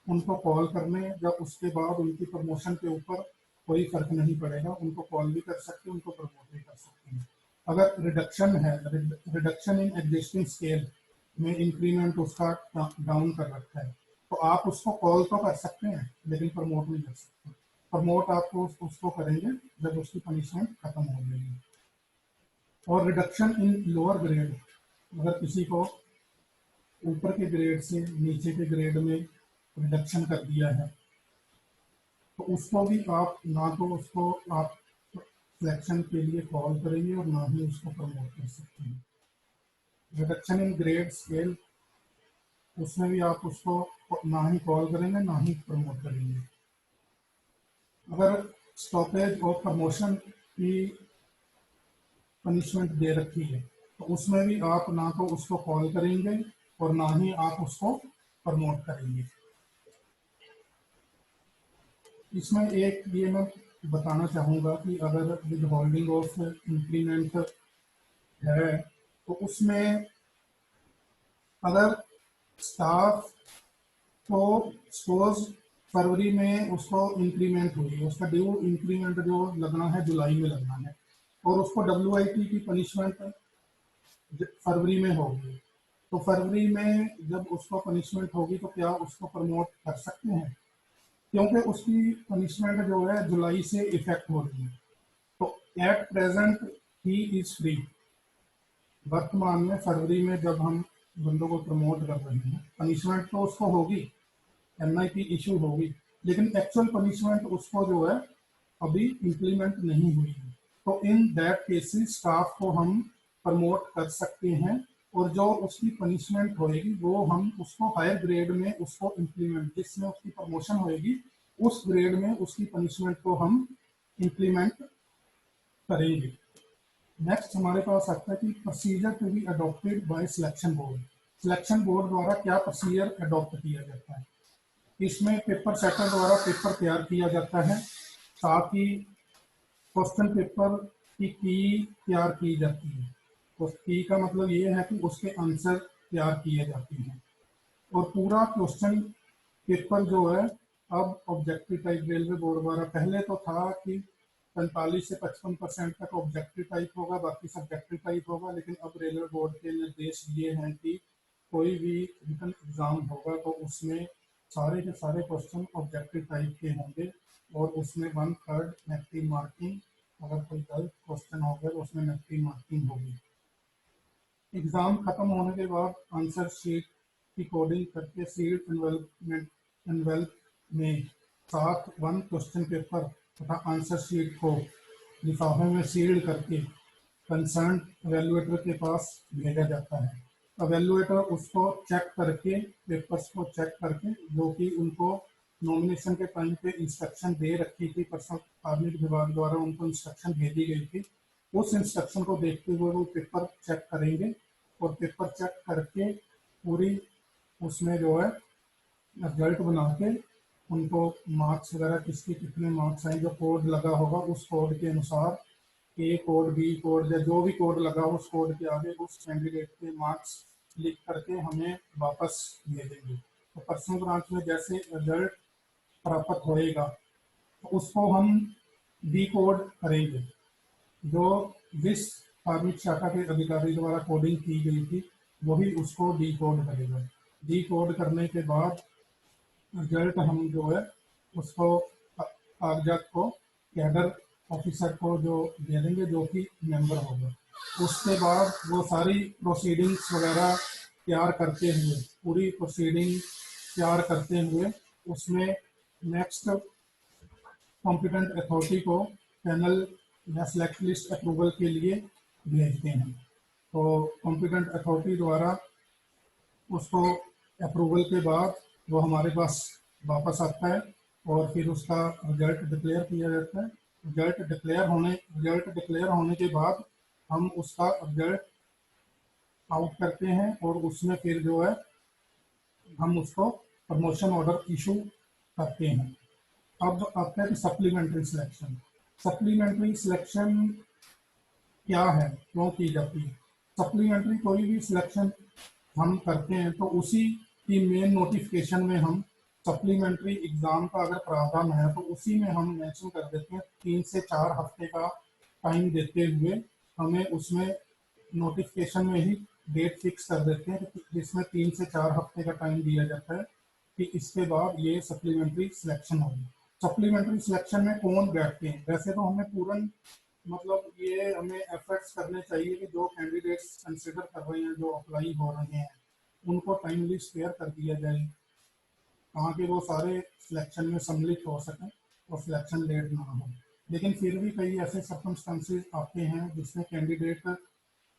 उनको कॉल करने या उसके बाद उनकी प्रमोशन के ऊपर कोई फर्क नहीं पड़ेगा, उनको कॉल भी कर सकते हैं, उनको प्रमोट भी कर सकते हैं। अगर रिडक्शन है, रिडक्शन इन एग्जिस्टिंग स्केल में इंक्रीमेंट उसका डाउन कर रखा है, तो आप उसको कॉल तो कर सकते हैं लेकिन प्रमोट नहीं कर सकते। प्रमोट आपको उसको करेंगे जब उसकी पनिशमेंट खत्म हो जाएगी। और रिडक्शन इन लोअर ग्रेड, अगर किसी को ऊपर के ग्रेड से नीचे के ग्रेड में रिडक्शन कर दिया है, तो उसको भी आप ना तो उसको आप सिलेक्शन के लिए कॉल करेंगे और ना ही उसको प्रमोट कर सकते हैं। रिडक्शन इन ग्रेड स्केल, उसमें भी आप उसको ना ही कॉल करेंगे ना ही प्रमोट करेंगे। अगर स्टॉपेज और प्रमोशन की पनिशमेंट दे रखी है, तो उसमें भी आप ना तो उसको कॉल करेंगे और ना ही आप उसको प्रमोट करेंगे। इसमें एक ये मैं बताना चाहूँगा कि अगर विद होल्डिंग ऑफ इंक्रीमेंट है, तो उसमें अगर स्टाफ को सपोज फरवरी में उसको इंक्रीमेंट हुई, उसका ड्यू इंक्रीमेंट जो लगना है जुलाई में लगना है, और उसको WIT की पनिशमेंट फरवरी में होगी, तो फरवरी में जब उसको पनिशमेंट होगी तो क्या उसको प्रमोट कर सकते हैं? क्योंकि उसकी पनिशमेंट जो है जुलाई से इफेक्ट हो रही है, तो at present he is free. वर्तमान में फरवरी में जब हम बंदों को प्रमोट कर रहे हैं, पनिशमेंट तो उसको होगी, NIP इशू होगी, लेकिन एक्चुअल पनिशमेंट उसको जो है अभी इम्प्लीमेंट नहीं हुई है। तो इन दैट केसेस स्टाफ को हम प्रमोट कर सकते हैं, और जो उसकी पनिशमेंट होएगी वो हम उसको हायर ग्रेड में उसको इम्प्लीमेंट, जिसमें उसकी प्रमोशन होएगी उस ग्रेड में उसकी पनिशमेंट को हम इम्प्लीमेंट करेंगे। नेक्स्ट हमारे पास आता है कि procedure to be adopted by selection board. Selection board द्वारा क्या प्रोसीजर अडॉप्ट किया जाता है? इसमें पेपर सेटर द्वारा पेपर तैयार किया जाता है, साथ ही क्वेश्चन पेपर की तैयार की जाती है। तो की का मतलब ये है कि उसके आंसर तैयार किए जाते हैं, और पूरा क्वेश्चन पेपर जो है अब ऑब्जेक्टिव टाइप रेलवे बोर्ड द्वारा, पहले तो था कि 45 से 55% तक ऑब्जेक्टिव टाइप होगा, बाकी सब्जेक्टिव टाइप होगा, लेकिन अब रेलवे बोर्ड के निर्देश ये हैं कि कोई भी रिटन एग्जाम होगा तो उसमें सारे के सारे क्वेश्चन ऑब्जेक्टिव टाइप के होंगे, और उसमें 1/3 नेगेटिव मार्किंग, अगर कोई गलत क्वेश्चन हो गया तो उसमें नेगेटिव मार्किंग होगी। एग्जाम खत्म होने के बाद आंसर शीट की कोडिंग करके सील्ड एनवेल्प में साथ 1 क्वेश्चन पेपर तथा आंसर शीट को लिफाफे में सील्ड करके कंसर्न एवेल्युएटर के पास भेजा जाता है। एवेल्युएटर उसको चेक करके, पेपर्स को चेक करके, जो कि उनको नॉमिनेशन के टाइम पे इंस्ट्रक्शन दे रखी थी, पर्सनल कार्मिक विभाग द्वारा उनको इंस्ट्रक्शन भेजी गई थी, उस इंस्ट्रक्शन को देखते हुए वो पेपर चेक करेंगे, और पेपर चेक करके पूरी उसमें जो है रिजल्ट बना के उनको मार्क्स वगैरह किसके कितने मार्क्स आए, जो कोड लगा होगा उस कोड के अनुसार, A कोड, B कोड, या जो भी कोड लगा हो उस कोड के आगे उस कैंडिडेट के मार्क्स लिख करके हमें वापस भेजेंगे। तो पर्सनल ब्रांच में जैसे रिजल्ट प्राप्त होएगा तो उसको हम डी कोड करेंगे, जो जिस कार्मिक शाखा के अधिकारी द्वारा कोडिंग की गई थी वही उसको डी कोड करेगा। डी कोड करने के बाद रिजल्ट हम जो है उसको कागजात को कैडर ऑफिसर को जो दे देंगे, जो कि मेंबर होगा। उसके बाद वो सारी प्रोसीडिंग्स वगैरह तैयार करते हुए, पूरी प्रोसीडिंग तैयार करते हुए उसमें नेक्स्ट कॉम्पिटेंट अथॉरिटी को पैनल या सिलेक्ट लिस्ट अप्रूवल के लिए भेजते हैं। तो कॉम्पिटेंट अथॉरिटी द्वारा उसको अप्रूवल के बाद वो हमारे पास वापस आता है, और फिर उसका रिजल्ट डिक्लेयर किया जाता है। रिजल्ट डिक्लेयर होने के बाद हम उसका रिजल्ट आउट करते हैं, और उसमें फिर जो है हम उसको प्रमोशन ऑर्डर इशू करते हैं। अब आता है सप्लीमेंट्री सिलेक्शन। सप्लीमेंट्री सिलेक्शन क्या है, क्यों की जाती है? सप्लीमेंट्री कोई भी सिलेक्शन हम करते हैं तो उसी की मेन नोटिफिकेशन में हम सप्लीमेंट्री एग्जाम का अगर प्रावधान है तो उसी में हम मेंशन कर देते हैं, 3 से 4 हफ्ते का टाइम देते हुए हमें उसमें नोटिफिकेशन में ही डेट फिक्स कर देते हैं, जिसमें 3 से 4 हफ्ते का टाइम दिया जाता है कि इसके बाद ये सप्लीमेंट्री सिलेक्शन होगी। सप्लीमेंट्री सिलेक्शन में कौन बैठते हैं? वैसे तो हमें पूर्ण मतलब ये हमें एफर्ट्स करने चाहिए कि जो कैंडिडेट्स कंसिडर कर रहे हैं, जो अप्लाई हो रहे हैं, उनको टाइमली स्पेयर कर दिया जाए ताकि वो सारे सिलेक्शन में सम्मिलित हो सकें और सिलेक्शन लेट ना हो। लेकिन फिर भी कई ऐसे सर्कमस्टांसेस आते हैं जिसमें कैंडिडेट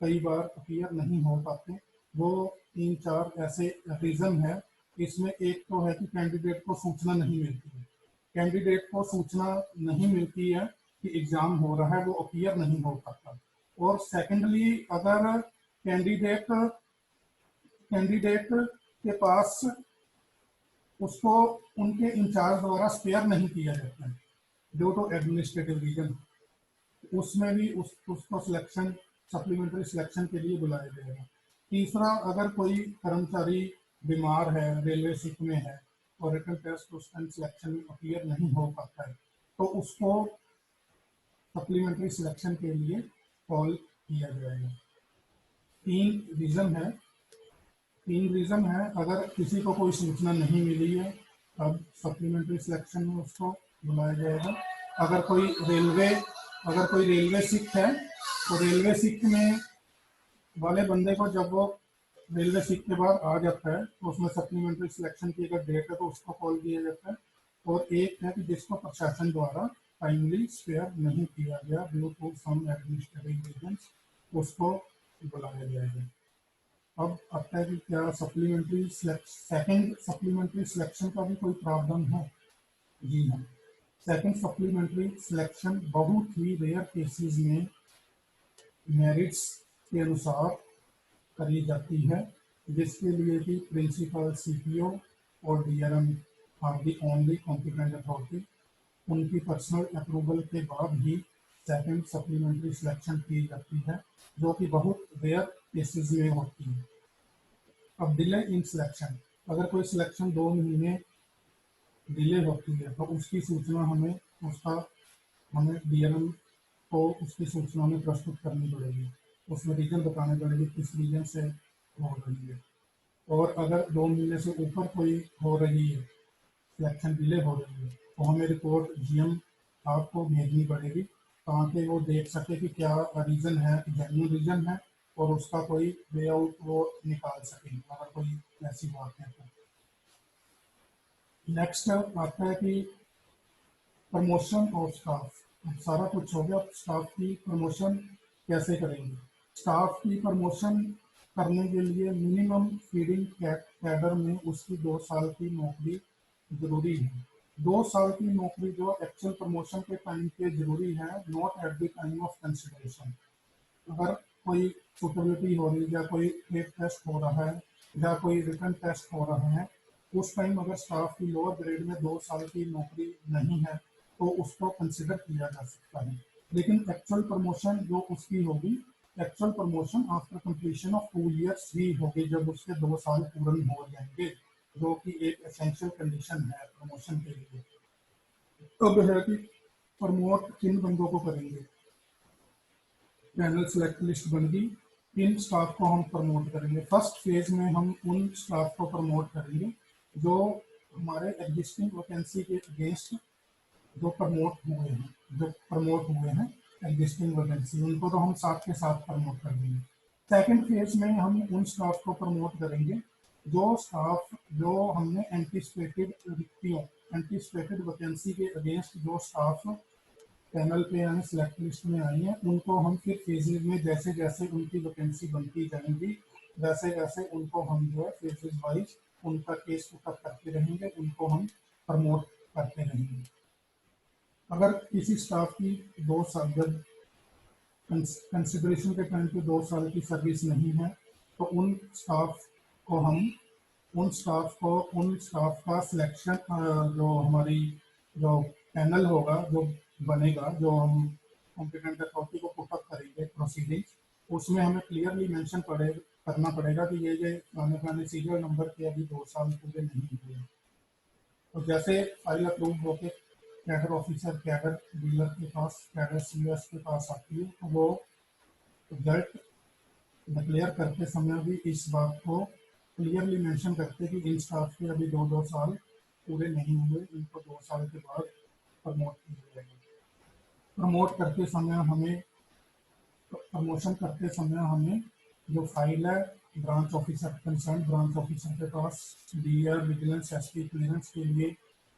कई बार अपीयर नहीं हो पाते। वो 3-4 ऐसे रीज़न है। इसमें एक तो है कि कैंडिडेट को सूचना नहीं मिलती है, कैंडिडेट को सूचना नहीं मिलती है कि एग्ज़ाम हो रहा है, वो अपीयर नहीं हो पाता। और सेकेंडली अगर कैंडिडेट कैंडिडेट के पास उसको उनके इंचार्ज द्वारा स्पेयर नहीं किया जाता है ड्यू टू एडमिनिस्ट्रेटिव रीजन, उसमें भी उसको सिलेक्शन सप्लीमेंट्री सिलेक्शन के लिए बुलाया जाएगा। तीसरा, अगर कोई कर्मचारी बीमार है, रेलवे शिप में है और रिटन टेस्ट उस टाइम सिलेक्शन में अपीयर नहीं हो पाता है तो उसको सप्लीमेंट्री सिलेक्शन के लिए कॉल किया जाएगा। तीन रीज़न है। अगर किसी को कोई सूचना नहीं मिली है तब सप्लीमेंट्री सिलेक्शन में उसको बुलाया जाएगा। अगर कोई रेलवे सिक है तो रेलवे सिक में वाले बंदे को जब वो रेलवे सिक के बाद आ जाता है तो उसमें सप्लीमेंट्री सिलेक्शन की अगर डेट है तो उसको कॉल किया जाता है। और एक है कि जिसको प्रशासन द्वारा टाइमली स्पेयर नहीं किया गया due to some administrative reasons, उसको बुलाया जाएगा। अब आता है कि क्या सेकंड सप्लीमेंट्री सिलेक्शन का भी कोई प्रावधान है? जी हाँ। सेकंड सप्लीमेंट्री सिलेक्शन बहुत ही रेयर केसेस में मेरिट्स के अनुसार करी जाती है, जिसके लिए भी प्रिंसिपल, सीपीओ और DRM are the only competent authority. उनकी पर्सनल अप्रूवल के बाद ही सेकंड सप्लीमेंट्री सिलेक्शन की जाती है, जो कि बहुत रेयर केसेस में होती है। अब डिले इन सिलेक्शन, अगर कोई सिलेक्शन 2 महीने डिले होती है तो उसकी सूचना हमें डीआरएम को उसकी सूचना में प्रस्तुत करनी पड़ेगी, उसमें रीजन बताने पड़ेगी किस रीजन से हो रही है। और अगर 2 महीने से ऊपर कोई हो रही है, सिलेक्शन डिले हो रही है, तो हमें रिपोर्ट जीएम आपको भेजनी पड़ेगी ताकि वो देख सके कि क्या रीज़न है, जेन्युइन रीज़न है और उसका कोई वे आउट वो निकाल सके अगर कोई ऐसी बात है तो। नेक्स्ट आता है कि प्रमोशन ऑफ स्टाफ। सारा कुछ हो गया, स्टाफ की प्रमोशन कैसे करेंगे? स्टाफ की प्रमोशन करने के लिए मिनिमम फीडिंग कैडर में उसकी 2 साल की नौकरी जरूरी है। 2 साल की नौकरी जो एक्चुअल प्रमोशन के टाइम पे जरूरी है, not at the time of consideration. अगर कोई सुटेबिलिटी हो रही है या कोई एक टेस्ट हो रहा है या कोई रिटन टेस्ट हो रहा है, उस टाइम अगर स्टाफ की लोअर ग्रेड में 2 साल की नौकरी नहीं है तो उसको कंसिडर किया जा सकता है। लेकिन एक्चुअल प्रमोशन जो उसकी होगी, actual promotion after completion of 2 years ही होगी, जब उसके 2 साल पूर्ण हो जाएंगे, जो कि एक एसेंशियल कंडीशन है प्रमोशन के लिए। अब है कि प्रमोट किन बंदों को करेंगे? पैनल सेलेक्ट लिस्ट बन गई, किन स्टाफ को हम प्रमोट करेंगे? फर्स्ट फेज में हम उन स्टाफ को प्रमोट करेंगे जो हमारे एग्जिस्टिंग वैकेंसी के अगेंस्ट जो प्रमोट हुए हैं एग्जिस्टिंग वैकेंसी, उनको तो हम साथ के साथ प्रमोट कर देंगे। सेकेंड फेज में हम उन स्टाफ को प्रमोट करेंगे जो हमने एंटीसिपेटेड वैकेंसी के अगेंस्ट जो स्टाफ पैनल पे यानी सिलेक्ट लिस्ट में आई हैं, उनको हम फिर फेजेज में जैसे जैसे उनकी वैकेंसी बनती जाएंगी वैसे वैसे उनको हम जो है फेजेज वाइज उनका केस पुटअप करते रहेंगे, उनको हम प्रमोट करते रहेंगे। अगर किसी स्टाफ की 2 साल जब कंसिडरेशन के टाइम पे 2 साल की सर्विस नहीं है तो उन स्टाफ को हम उन स्टाफ का सिलेक्शन, जो हमारी जो पैनल होगा, जो बनेगा, जो हम कॉम्पिटेंट अथॉरिटी को पुटअप करेंगे प्रोसीडिंग्स, उसमें हमें क्लियरली मेंशन करना पड़ेगा कि ये फलाने फलाने सीरियल नंबर के अभी 2 साल पूरे नहीं हुए। तो जैसे फाइल अप्रूव होके कैडर ऑफिसर, कैडर डीलर के पास, कैडर सीएस के पास आती है, तो वो रिजल्ट डिक्लेयर करते समय भी इस बात को क्लियरली मेंशन करते कि इन स्टाफ के अभी 2-2 साल पूरे नहीं हुए, इनको 2 साल के बाद प्रमोट किया जाएगा। प्रमोशन करते समय हमें जो फाइल है branch officer, concern branch officer के पास डीआर, विजिलेंस, एसपी क्लियरेंस के लिए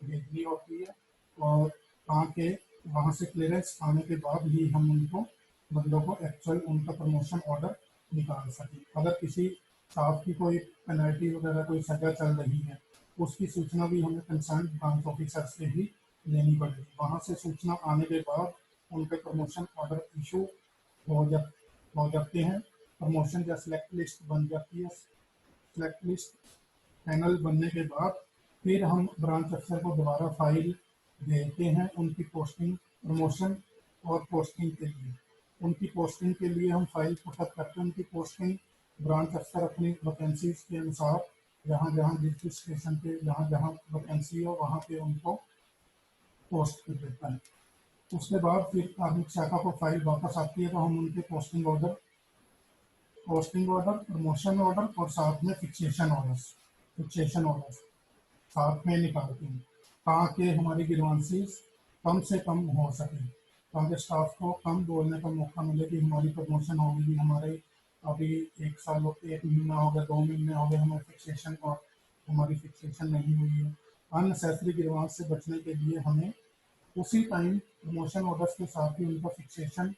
भेजनी होती है, और वहाँ से क्लियरेंस आने के बाद ही हम उनको बंदों को एक्चुअल उनका प्रमोशन ऑर्डर निकाल सकें। अगर किसी स्टाफ की कोई पेनल्टी वगैरह, कोई सजा चल रही है, उसकी सूचना भी हमें कंसर्न ब्रांच ऑफिसर से ही लेनी पड़ेगी। वहाँ से सूचना आने के बाद उनके प्रमोशन ऑर्डर इशू हो जाते हैं, प्रमोशन या सिलेक्ट लिस्ट बन जाती है। सिलेक्ट लिस्ट पैनल बनने के बाद फिर हम ब्रांच अफसर को दोबारा फाइल भेजते हैं उनकी पोस्टिंग, प्रमोशन और पोस्टिंग के लिए। उनकी पोस्टिंग के लिए हम फाइल पुटअप करते हैं। उनकी पोस्टिंग ब्रांच अफसर अपनी वैकेंसीज के अनुसार जहाँ जहाँ जिस स्टेशन पे जहाँ जहाँ वैकेंसी हो वहाँ पे उनको पोस्ट कर देता है। उसके बाद फिर कार्मिक शाखा को फाइल वापस आती है, तो हम उनके पोस्टिंग ऑर्डर, प्रमोशन ऑर्डर और साथ में फिक्सेशन ऑर्डर साथ में निकालते हैं, ताकि हमारी ग्रीवेंसेस कम से कम हो सके, ताकि स्टाफ को कम बोलने का मौका मिले कि हमारी प्रमोशन हो गई, हमारे अभी 1 साल, 1 महीना हो गया, 2 महीने हो गए, हमारी फिक्सेशन नहीं हुई है। अननेसेसरी ग्रीवेंस से बचने के लिए हमें उसी टाइम प्रमोशन ऑर्डर्स के साथ ही उनका फिक्सेशन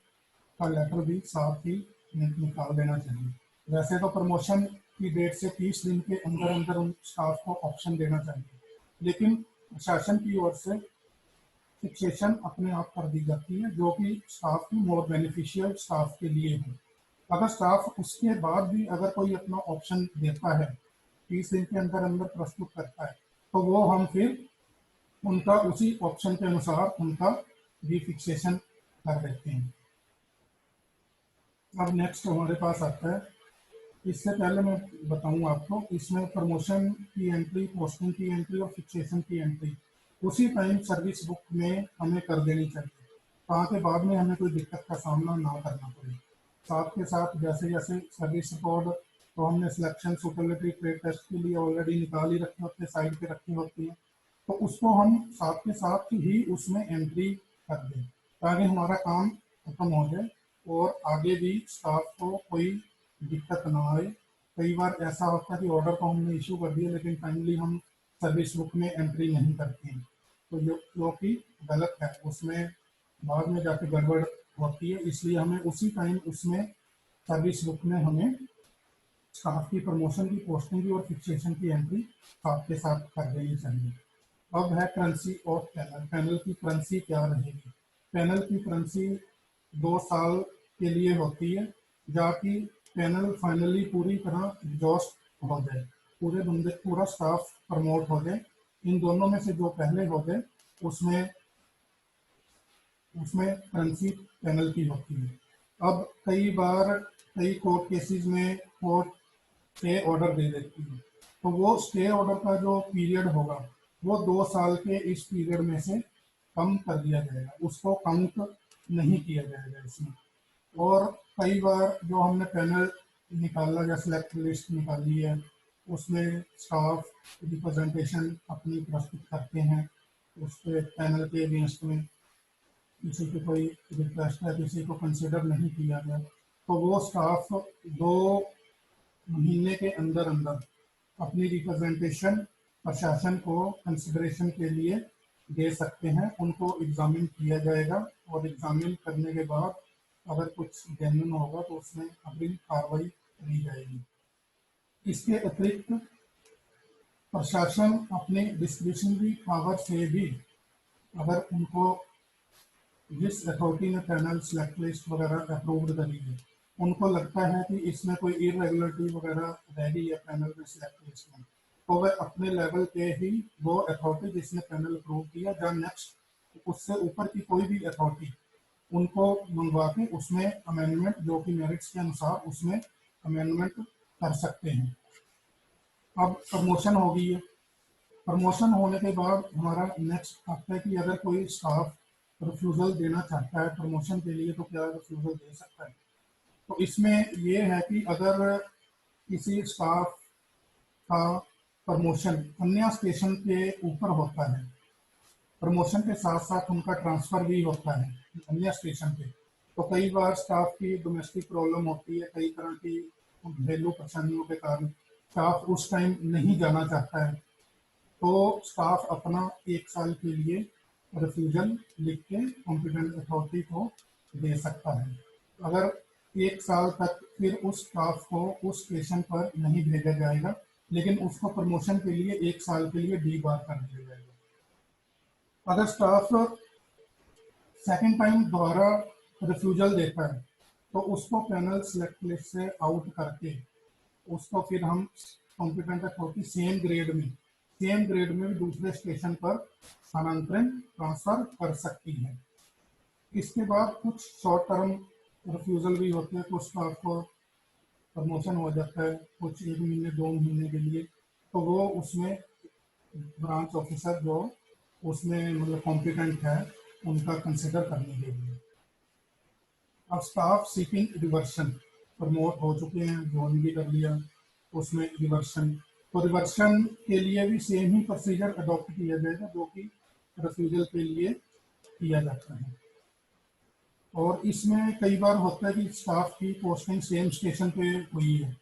का लेटर भी साथ ही निकाल देना चाहिए। वैसे तो प्रमोशन की डेट से 30 दिन के अंदर अंदर उन स्टाफ को ऑप्शन देना चाहिए, लेकिन प्रशासन की ओर से फिक्सेशन अपने आप कर दी जाती है, जो कि स्टाफ की मोर बेनिफिशियल स्टाफ के लिए है। अगर स्टाफ उसके बाद भी अगर कोई अपना ऑप्शन देता है, 30 दिन के अंदर अंदर प्रस्तुत करता है, तो वो हम फिर उनका उसी ऑप्शन के अनुसार उनका भी फिक्सेशन कर देते हैं। अब नेक्स्ट हमारे पास आता है, इससे पहले मैं बताऊं आपको, इसमें प्रमोशन की एंट्री, पोस्टिंग की एंट्री और फिक्सेशन की एंट्री उसी टाइम सर्विस बुक में हमें कर देनी चाहिए, ताकि बाद में हमें कोई दिक्कत का सामना ना करना पड़े। साथ के साथ जैसे जैसे सर्विस रिकॉर्ड तो हमने सिलेक्शन, सुटेबिलिटी, ट्रेड टेस्ट के लिए ऑलरेडी निकाल ही रखे होते हैं, साइड पे रखे होते हैं, तो उसको हम साथ के साथ ही उसमें एंट्री कर दें, ताकि हमारा काम खत्म हो जाए और आगे भी स्टाफ को कोई दिक्कत ना आए। कई बार ऐसा होता है कि ऑर्डर को हमने इशू कर दिया, लेकिन टाइमली हम सर्विस बुक में एंट्री नहीं करते हैं, तो जो कि गलत है, उसमें बाद में जाके गड़बड़ होती है। इसलिए हमें उसी टाइम उसमें सर्विस बुक में हमें स्टाफ की प्रमोशन की, पोस्टिंग की और फिक्सेशन की एंट्री साथ के साथ कर देनी चाहिए। अब है करेंसी ऑफ पैनल। पैनल की करेंसी क्या रहेगी? पैनल की करेंसी 2 साल के लिए होती है, जाकि पैनल फाइनली पूरी तरह एग्जॉस्ट हो जाए, पूरा स्टाफ प्रमोट हो जाए। इन दोनों में से जो पहले हो जाए उसमें करेंसी पैनल की होती है। अब कई बार कई कोर्ट केसेस में कोर्ट स्टे ऑर्डर दे देती है, तो वो स्टे ऑर्डर का जो पीरियड होगा वो 2 साल के इस पीरियड में से कम कर दिया जाएगा, उसको काउंट नहीं किया जाएगा इसमें। और कई बार जो हमने पैनल निकाला या सिलेक्ट लिस्ट निकाली है, उसमें स्टाफ रिप्रेजेंटेशन अपनी प्रस्तुत करते हैं, उसके पैनल के अगेंस्ट में किसी की कोई रिक्वेस्ट है, किसी को कंसिडर नहीं किया गया, तो वो स्टाफ 2 महीने के अंदर अंदर अपनी रिप्रेजेंटेशन प्रशासन को कंसिडरेशन के लिए दे सकते हैं। उनको एग्जामिन किया जाएगा और एग्जामिन करने के बाद अगर कुछ जेन्युइन होगा तो उसमें अग्रिम कार्रवाई की जाएगी। इसके अतिरिक्त प्रशासन अपने डिस्क्रिशनरी पावर से भी, अगर उनको जिस अथॉरिटी ने पैनल, सिलेक्ट लिस्ट वगैरह अप्रूव्ड करी है, उनको लगता है कि इसमें कोई इरेगुलरिटी वगैरह रह गई है पैनल में, सिलेक्ट लिस्ट में, तो वह अपने लेवल पे ही वो अथॉरिटी जिसने पैनल अप्रूव किया या नेक्स्ट उससे ऊपर की कोई भी अथॉरिटी उनको मंगवा के उसमें अमेंडमेंट जो कि मेरिट्स के अनुसार उसमें अमेंडमेंट कर सकते हैं। अब प्रमोशन हो गई है। प्रमोशन होने के बाद हमारा नेक्स्ट आता है कि अगर कोई स्टाफ रिफ्यूजल देना चाहता है प्रमोशन के लिए तो क्या रिफ्यूजल दे सकता है। तो इसमें ये है कि अगर किसी स्टाफ का प्रमोशन अन्य स्टेशन के ऊपर होता है, प्रमोशन के साथ साथ उनका ट्रांसफर भी होता है अन्य स्टेशन पे, तो कई बार स्टाफ की डोमेस्टिक प्रॉब्लम होती है, कई तरह की घरेलू परेशानियों के कारण स्टाफ उस टाइम नहीं जाना चाहता है, तो स्टाफ अपना 1 साल के लिए रिफ्यूजल लिख के कॉम्पिटेंट अथॉरिटी को दे सकता है। अगर 1 साल तक फिर उस स्टाफ को उस स्टेशन पर नहीं भेजा जाएगा, लेकिन उसको प्रमोशन के लिए 1 साल के लिए डी बार कर दिया जाएगा। अगर स्टाफ सेकंड टाइम दोबारा रिफ्यूजल देता है तो उसको पैनल सिलेक्ट लिस्ट से आउट करके उसको फिर हम कॉम्पिटेंट अथॉरिटी सेम ग्रेड में भी दूसरे स्टेशन पर स्थानांतरण ट्रांसफर कर सकती है। इसके बाद कुछ शॉर्ट टर्म रिफ्यूजल भी होते हैं, कुछ स्टाफ को प्रमोशन हो जाता है कुछ 1 महीने 2 महीने के लिए, तो वो उसमें ब्रांच ऑफिसर जो उसमें मतलब कॉम्पिटेंट है उनका कंसिडर करने के लिए। अब स्टाफ सीकिंग रिवर्शन, प्रमोट हो चुके हैं ज्वाइन भी कर लिया, उसमें रिवर्शन, तो रिवर्शन के लिए भी सेम ही प्रोसीजर अडॉप्ट किया जाएगा जो कि रिफ्यूजल के लिए किया जाता है। और इसमें कई बार होता है कि स्टाफ की पोस्टिंग सेम स्टेशन पे हुई है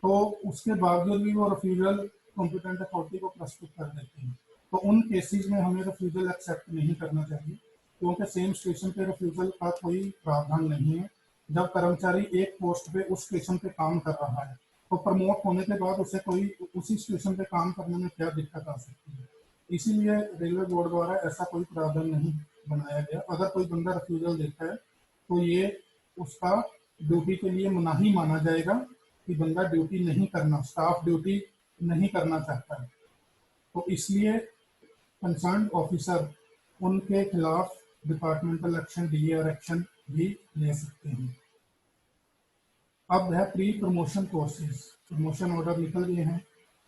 तो उसके बावजूद भी वो रिफ्यूजल कॉम्पिटेंट अथॉरिटी को प्रस्तुत कर देते हैं, तो उन केसेस में हमें रिफ्यूजल एक्सेप्ट नहीं करना चाहिए क्योंकि सेम स्टेशन पे रिफ्यूजल का कोई प्रावधान नहीं है। जब कर्मचारी एक पोस्ट पे उस स्टेशन पे काम कर रहा है तो प्रमोट होने के बाद उसे कोई उसी स्टेशन पे काम करने में क्या दिक्कत आ सकती है, इसीलिए रेलवे बोर्ड द्वारा ऐसा कोई प्रावधान नहीं बनाया गया। अगर कोई बंदा रिफ्यूजल देता है तो ये उसका ड्यूटी के लिए मनाही माना जाएगा कि बंदा ड्यूटी नहीं करना, स्टाफ ड्यूटी नहीं करना चाहता है, तो इसलिए कंसर्न ऑफिसर उनके खिलाफ डिपार्टमेंटल एक्शन डीआर एक्शन भी ले सकते हैं। अब है pre promotion courses, promotion order निकल गए हैं।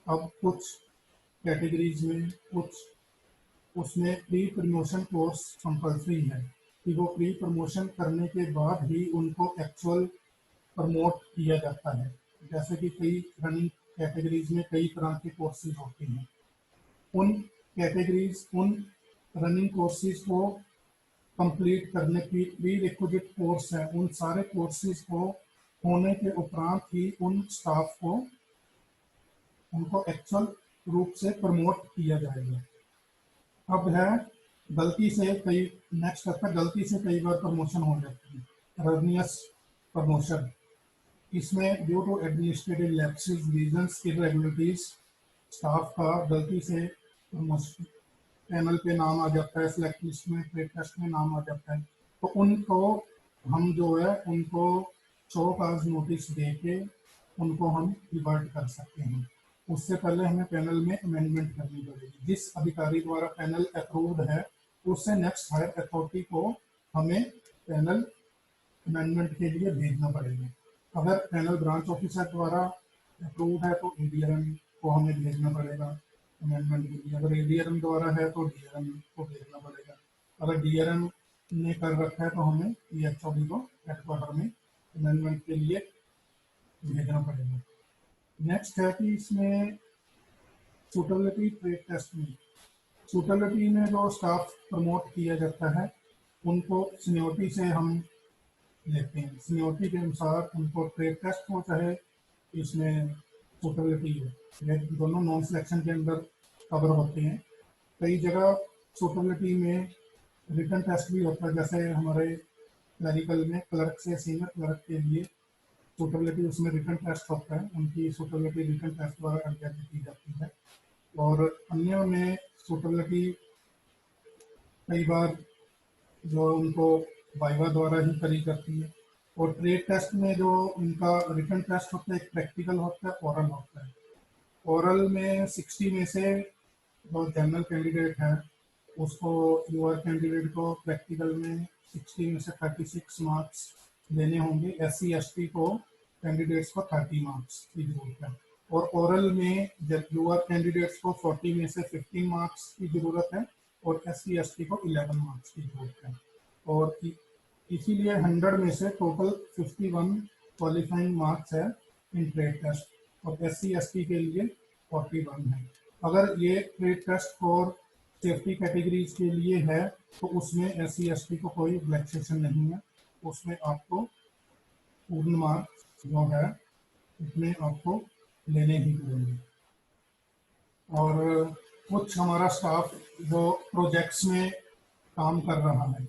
अब कुछ कैटेगरीज में कुछ उसमें प्री प्रमोशन कोर्स कंपल्सरी है कि वो प्री प्रमोशन करने के बाद ही उनको एक्चुअल प्रमोट किया जाता है। जैसे कि कई रनिंग कैटेगरीज में कई तरह के कोर्सेज होते हैं, उन कैटेगरीज उन रनिंग कोर्सेज को कंप्लीट करने की प्री रिक्विजिट कोर्स है, उन सारे कोर्सेज को होने के उपरांत ही उन स्टाफ को उनको एक्चुअल रूप से प्रमोट किया जाएगा। अब है गलती से कई नेक्स्ट स्टेप है, गलती से कई बार प्रमोशन हो जाती है, अर्नियस प्रमोशन। इसमें due to administrative lapses reasons irregularities staff का गलती से पैनल पे नाम आ जाता है, सिलेक्ट लिस्ट में ट्रेड टेस्ट में नाम आ जाता है, तो उनको हम जो है उनको शो काज नोटिस दे के उनको हम रिवर्ट कर सकते हैं। उससे पहले हमें पैनल में अमेंडमेंट करनी पड़ेगी। जिस अधिकारी द्वारा पैनल अप्रूव्ड है उससे नेक्स्ट हायर अथॉरिटी को हमें पैनल अमेंडमेंट के लिए भेजना पड़ेगा। अगर पैनल ब्रांच ऑफिसर द्वारा अप्रूव्ड है तो एडीआरएम को हमें भेजना पड़ेगा अमेंडमेंट के लिए, अगर एडीआरएम द्वारा है तो डीआरएम को भेजना पड़ेगा, अगर डीआरएम ने कर रखा है तो हमें ईएचओडी को हेडक्वार्टर में अमेंडमेंट के लिए भेजना पड़ेगा। नेक्स्ट है कि इसमें सूटेबिलिटी ट्रेड टेस्ट में, सूटेबिलिटी में जो स्टाफ प्रमोट किया जाता है उनको सीनियोरिटी से हम लेते हैं, सीनियोरिटी के अनुसार उनको ट्रेड टेस्ट हो चाहे इसमें सूटेबिलिटी हो, ये दोनों नॉन सिलेक्शन के अंदर कवर होते हैं। कई जगह सूटेबिलिटी में रिटन टेस्ट भी होता है, जैसे हमारे क्लरिकल में क्लर्क से सीनियर क्लर्क के लिए सूटेबिलिटी उसमें रिटन टेस्ट होता है, उनकी सूटेबिलिटी रिटन टेस्ट द्वारा एडजस्ट की जाती है। और अन्य में सूटेबिलिटी कई बार जो उनको वाइवा द्वारा ही करी जाती है। और ट्रेड टेस्ट में जो उनका रिटन टेस्ट होता है एक प्रैक्टिकल होता है, ओरल होता है। ओरल में 60 में से जो जनरल कैंडिडेट है उसको, यूआर कैंडिडेट को प्रैक्टिकल में 60 में से 36 मार्क्स देने होंगे। SC ST को कैंडिडेट्स को 30 मार्क्स की जरूरत है। और ओरल में जब यूआर कैंडिडेट्स को 40 में से 15 मार्क्स की जरूरत है और SC ST को 11 मार्क्स की जरूरत है। और इसीलिए 100 में से टोटल 51 क्वालिफाइंग मार्क्स है इन ट्रेड टेस्ट और SC ST के लिए 41 है। अगर ये ट्रेड टेस्ट और सेफ्टी कैटेगरीज के लिए है तो उसमें SC ST को कोई रिलैक्सेशन नहीं है, उसमें आपको पूर्ण मार्क्स जो है इसमें आपको लेने ही पड़ेंगे। और कुछ हमारा स्टाफ जो प्रोजेक्ट्स में काम कर रहा है,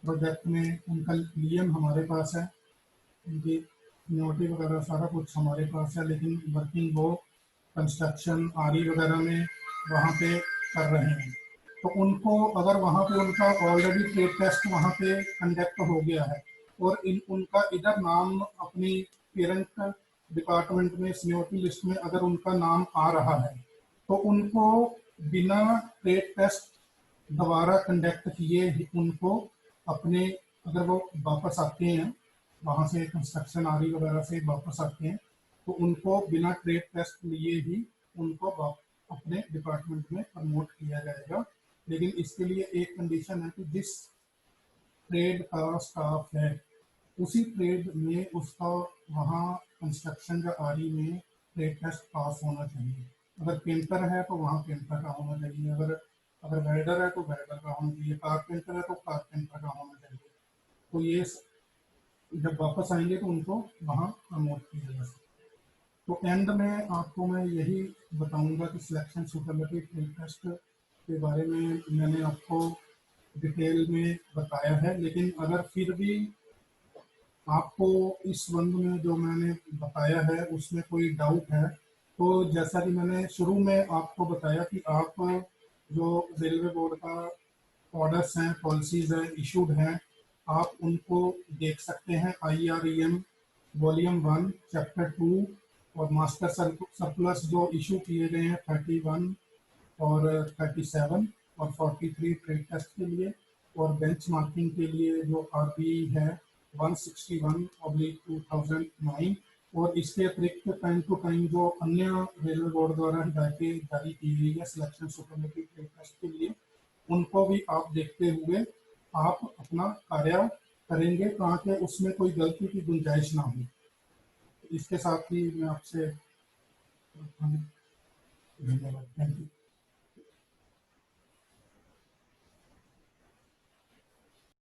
प्रोजेक्ट में उनका लियन हमारे पास है, उनकी नोटी वगैरह सारा कुछ हमारे पास है, लेकिन वर्किंग वो कंस्ट्रक्शन आरी वगैरह में वहाँ पे कर रहे हैं। तो उनको अगर वहाँ पे उनका ऑलरेडी ट्रेड टेस्ट वहाँ पे कंडक्ट हो गया है और उनका इधर नाम अपनी पेरेंट डिपार्टमेंट में सीओटी लिस्ट में अगर उनका नाम आ रहा है तो उनको बिना ट्रेड टेस्ट दोबारा कंडक्ट किए उनको अपने, अगर वो वापस आते हैं वहाँ से कंस्ट्रक्शन आरी वगैरह से वापस आते हैं तो उनको बिना ट्रेड टेस्ट लिए ही उनको अपने डिपार्टमेंट में प्रमोट किया जाएगा। लेकिन इसके लिए एक कंडीशन है कि जिस ट्रेड का स्टाफ है उसी ट्रेड में उसका वहाँ कंस्ट्रक्शन या आरी में ट्रेड टेस्ट पास होना चाहिए। अगर पेंटर है तो वहाँ पेंटर का होना चाहिए, अगर वेल्डर है तो वेल्डर का होना चाहिए, कारपेंटर है तो कारपेंटर का होना चाहिए। तो ये जब वापस आएंगे तो उनको वहाँ प्रमोट किया जा सकता है। तो एंड में आपको मैं यही बताऊंगा कि सिलेक्शन सुटेबिलिटी ट्रेड टेस्ट के बारे में मैंने आपको डिटेल में बताया है, लेकिन अगर फिर भी आपको इस संबंध में जो मैंने बताया है उसमें कोई डाउट है तो जैसा कि मैंने शुरू में आपको बताया कि आप जो रेलवे बोर्ड का ऑर्डर्स हैं, पॉलिसीज हैं, इशूड हैं, आप उनको देख सकते हैं। IREM वॉल्यूम 1 चैप्टर 2 और मास्टर सर्कुलर्स जो इशू किए गए हैं 31 और 37 और 43 ट्रेड टेस्ट के लिए, और बेंच मार्किंग के लिए जो RBE है 161/2009, और इसके अतिरिक्त टाइम टू टाइम जो अन्य रेलवे बोर्ड द्वारा हिदायतें जारी की गई है सिलेक्शन सुटेबिलिटी ट्रेड टेस्ट के लिए, उनको भी आप देखते हुए आप अपना कार्य करेंगे ताकि उसमें कोई गलती की गुंजाइश ना हो। इसके साथ ही मैं आपसे धन्यवाद, थैंक यू।